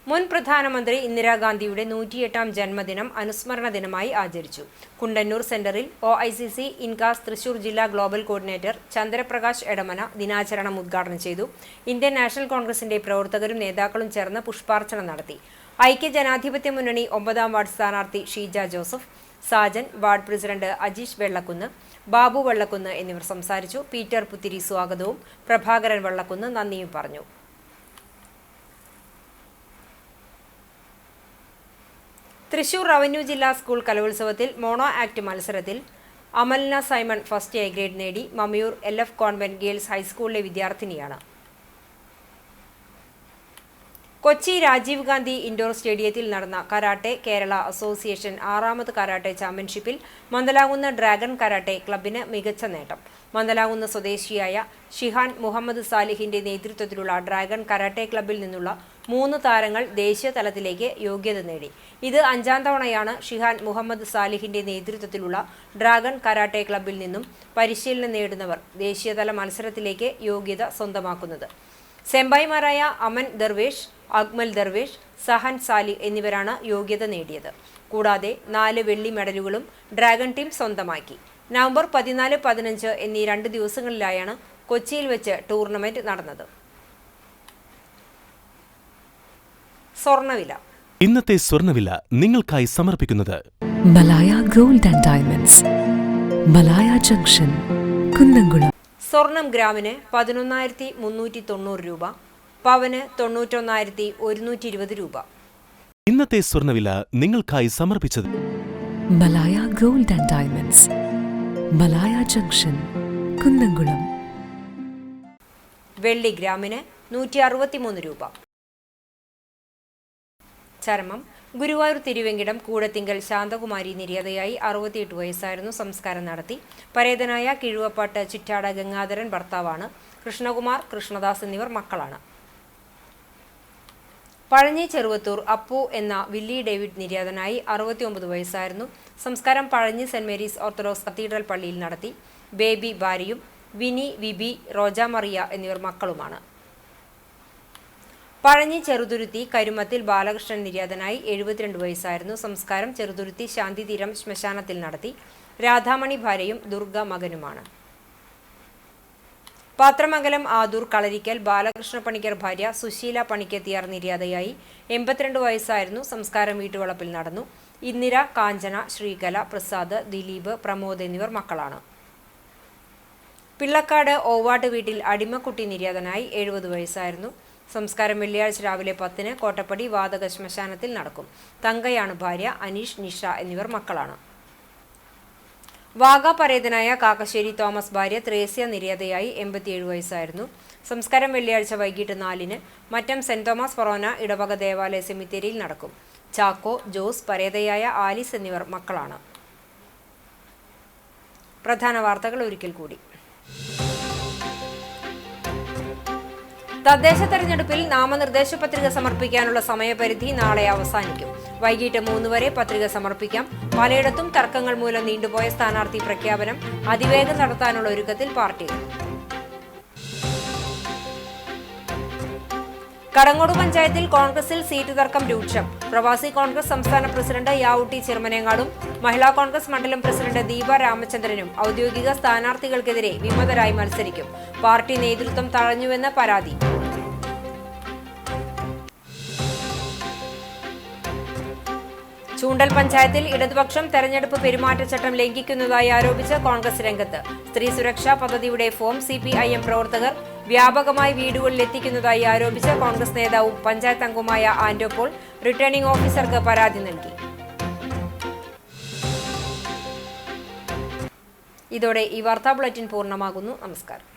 മുൻ പ്രധാനമന്ത്രി ഇന്ദിരാഗാന്ധിയുടെ 108ാം ജന്മദിനം അനുസ്മരണ ദിനമായി ആചരിച്ചു. കുണ്ടന്നൂർ സെന്ററിൽ OICC ഇൻകാസ് തൃശൂർ ജില്ലാ ഗ്ലോബൽ കോർഡിനേറ്റർ ചന്ദ്രപ്രകാശ് എടമന ദിനാചരണം ഉദ്ഘാടനം ചെയ്തു. ഇന്ത്യൻ നാഷണൽ കോൺഗ്രസിന്റെ പ്രവർത്തകരും നേതാക്കളും ചേർന്ന് പുഷ്പാർച്ചന നടത്തി. ഐക്യജനാധിപത്യ മുന്നണി 9ാം വാർഡ് സ്ഥാനാർത്ഥി ഷീജ ജോസഫ്, സാജൻ, വാർഡ് പ്രസിഡന്റ് അജീഷ് വെള്ളക്കുന്ന്, ബാബു വെള്ളക്കുന്ന് എന്നിവർ സംസാരിച്ചു. പീറ്റർ പുത്തിരി സ്വാഗതവും പ്രഭാകരൻ വെള്ളക്കുന്ന് നന്ദിയും പറഞ്ഞു. തൃശൂർ റവന്യൂ ജില്ലാ സ്കൂൾ കലോത്സവത്തിൽ മോണോ ആക്ട് മത്സരത്തിൽ Amalna Simon first A grade നേടി. മമ്മിയൂർ LF കോൺവെന്റ് ഗേൾസ് ഹൈസ്കൂളിലെ വിദ്യാർത്ഥിനിയാണ്. കൊച്ചി രാജീവ് ഗാന്ധി ഇൻഡോർ സ്റ്റേഡിയത്തിൽ നടന്ന കരാട്ടെ കേരള അസോസിയേഷൻ 6ാമത് കരാട്ടെ ചാമ്പ്യൻഷിപ്പിൽ മന്ദലാകുന്ന് ഡ്രാഗൺ കരാട്ടെ ക്ലബിന് മികച്ച നേട്ടം. മന്ദലാകുന്ന് സ്വദേശിയായ ഷിഹാൻ മുഹമ്മദ് സാലിഹിന്റെ നേതൃത്വത്തിലുള്ള ഡ്രാഗൺ കരാട്ടെ ക്ലബിൽ നിന്നുള്ള 3 താരങ്ങൾ ദേശീയ തലത്തിലേക്ക് യോഗ്യത നേടി. ഇത് 5ാം തവണയാണ് ഷിഹാൻ മുഹമ്മദ് സാലിഹിന്റെ നേതൃത്വത്തിലുള്ള ഡ്രാഗൺ കരാട്ടെ ക്ലബിൽ നിന്നും പരിശീലനം നേടുന്നവർ ദേശീയതല മത്സരത്തിലേക്ക് യോഗ്യത സ്വന്തമാക്കുന്നത്. സെമ്പായിമാരായ അമൻ ദർവേഷ്, അക്മൽ ദർവേഷ്, സഹൻ സാലി എന്നിവരാണ് യോഗ്യത നേടിയത്. കൂടാതെ 4 വെള്ളി മെഡലുകളും ഡ്രാഗൺ ടീം സ്വന്തമാക്കി. നവംബർ 14, 15 എന്നീ 2 ദിവസങ്ങളിലായാണ് കൊച്ചിയിൽ വെച്ച് ടൂർണമെന്റ് നടന്നത്. സ്വർണ്ണവില. ഇന്നത്തെ സ്വർണ്ണവില നിങ്ങൾക്കായി സമർപ്പിക്കുന്നത് Malaya gold and diamonds, Malaya junction, Kunnamkulam. സ്വർണം ഗ്രാമിന് 11,390 രൂപ, പവന് 91,120 രൂപ. ഇന്നത്തെ സ്വർണ്ണവില നിങ്ങൾക്കായി സമർപ്പിച്ചത് Malaya gold and diamonds, Malaya junction, Kunnamkulam. വെള്ളി ഗ്രാമിന് 163 രൂപ. ചരമം. ഗുരുവായൂർ തിരുവെങ്കിടം കൂടത്തിങ്കൽ ശാന്തകുമാരി നിര്യാതയായി. 68 വയസ്സായിരുന്നു. സംസ്കാരം നടത്തി. പരേതനായ കിഴുവപ്പാട്ട് ചിറ്റാട ഗംഗാധരൻ ഭർത്താവാണ്. കൃഷ്ണകുമാർ, കൃഷ്ണദാസ് എന്നിവർ മക്കളാണ്. പഴഞ്ഞി ചെറുവത്തൂർ അപ്പു എന്ന വില്ലി ഡേവിഡ് നിര്യാതനായി. 69 വയസ്സായിരുന്നു. സംസ്കാരം Pazhanji saint Mary's orthodox cathedral പള്ളിയിൽ നടത്തി. ബേബി ഭാര്യയും വിനി, വിബി, റോജ മറിയ എന്നിവർ മക്കളുമാണ്. പഴഞ്ഞി ചെറുതുരുത്തി കരുമത്തിൽ ബാലകൃഷ്ണൻ നിര്യാതനായി. 72 വയസ്സായിരുന്നു. സംസ്കാരം ചെറുതുരുത്തി ശാന്തിതീരം ശ്മശാനത്തിൽ നടത്തി. രാധാമണി ഭാര്യയും ദുർഗ മകനുമാണ്. പാത്രമംഗലം ആദൂർ കളരിക്കൽ ബാലകൃഷ്ണ പണിക്കർ ഭാര്യ സുശീല പണിക്കെത്തിയാർ നിര്യാതയായി. 82 വയസ്സായിരുന്നു. സംസ്കാരം വീട്ടുവളപ്പിൽ നടന്നു. ഇന്ദിര, കാഞ്ചന, ശ്രീകല, പ്രസാദ്, ദിലീപ്, പ്രമോദ് എന്നിവർ മക്കളാണ്. പിള്ളക്കാട് ഓവാട്ട് വീട്ടിൽ അടിമക്കുട്ടി നിര്യാതനായി. 70 വയസ്സായിരുന്നു. സംസ്കാരം വെള്ളിയാഴ്ച രാവിലെ 10-ന് കോട്ടപ്പടി വാതക ശ്മശാനത്തിൽ നടക്കും. തങ്കയാണ് ഭാര്യ. അനീഷ്, നിഷ എന്നിവർ മക്കളാണ്. വാഗ പരേതനായ കാക്കശ്ശേരി തോമസ് ഭാര്യ ത്രേസ്യ നിര്യാതയായി. 87 വയസ്സായിരുന്നു. സംസ്കാരം വെള്ളിയാഴ്ച വൈകിട്ട് 4-ന് മറ്റം സെന്റ് തോമസ് ഫൊറോന ഇടവക ദേവാലയ സെമിത്തേരിയിൽ നടക്കും. ചാക്കോ, ജോസ്, പരേതയായ ആലിസ് എന്നിവർ മക്കളാണ്. പ്രധാന വാർത്തകൾ ഒരിക്കൽ കൂടി. തദ്ദേശ തെരഞ്ഞെടുപ്പിൽ നാമനിർദ്ദേശ പത്രിക സമർപ്പിക്കാനുള്ള സമയപരിധി നാളെ അവസാനിക്കും. വൈകിട്ട് 3 വരെ പത്രിക സമർപ്പിക്കാം. പലയിടത്തും തർക്കങ്ങൾ മൂലം നീണ്ടുപോയ സ്ഥാനാർത്ഥി പ്രഖ്യാപനം അതിവേഗം നടത്താനുള്ള ഒരുക്കത്തിൽ പാർട്ടികൾ. കടങ്ങോട് പഞ്ചായത്തിൽ കോൺഗ്രസിൽ സീറ്റ് തർക്കം രൂക്ഷം. പ്രവാസി കോൺഗ്രസ് സംസ്ഥാന പ്രസിഡന്റ് യാവുട്ടി ചിറമനേങ്ങാടും മഹിളാ കോൺഗ്രസ് മണ്ഡലം പ്രസിഡന്റ് ദീപ രാമചന്ദ്രനും ഔദ്യോഗിക സ്ഥാനാർത്ഥികൾക്കെതിരെ വിമതരായി മത്സരിക്കും. പാർട്ടി നേതൃത്വം തഴഞ്ഞുവെന്ന് പരാതി. ചൂണ്ടൽ പഞ്ചായത്തിൽ ഇടതുപക്ഷം തെരഞ്ഞെടുപ്പ് പെരുമാറ്റച്ചട്ടം ലംഘിക്കുന്നതായി ആരോപിച്ച് കോൺഗ്രസ് രംഗത്ത്. സ്ത്രീ സുരക്ഷാ പദ്ധതിയുടെ ഫോം CPIM പ്രവർത്തകർ വ്യാപകമായി വീടുകളിൽ എത്തിക്കുന്നതായി ആരോപിച്ച് കോൺഗ്രസ് നേതാവും പഞ്ചായത്ത് അംഗവുമായ ആന്റോ പോൾ റിട്ടേണിംഗ് ഓഫീസർക്ക് പരാതി നൽകി. ഇതോടെ ഈ വാർത്താ ബുള്ളറ്റിൻ പൂർണ്ണമാകുന്നു. നമസ്കാരം.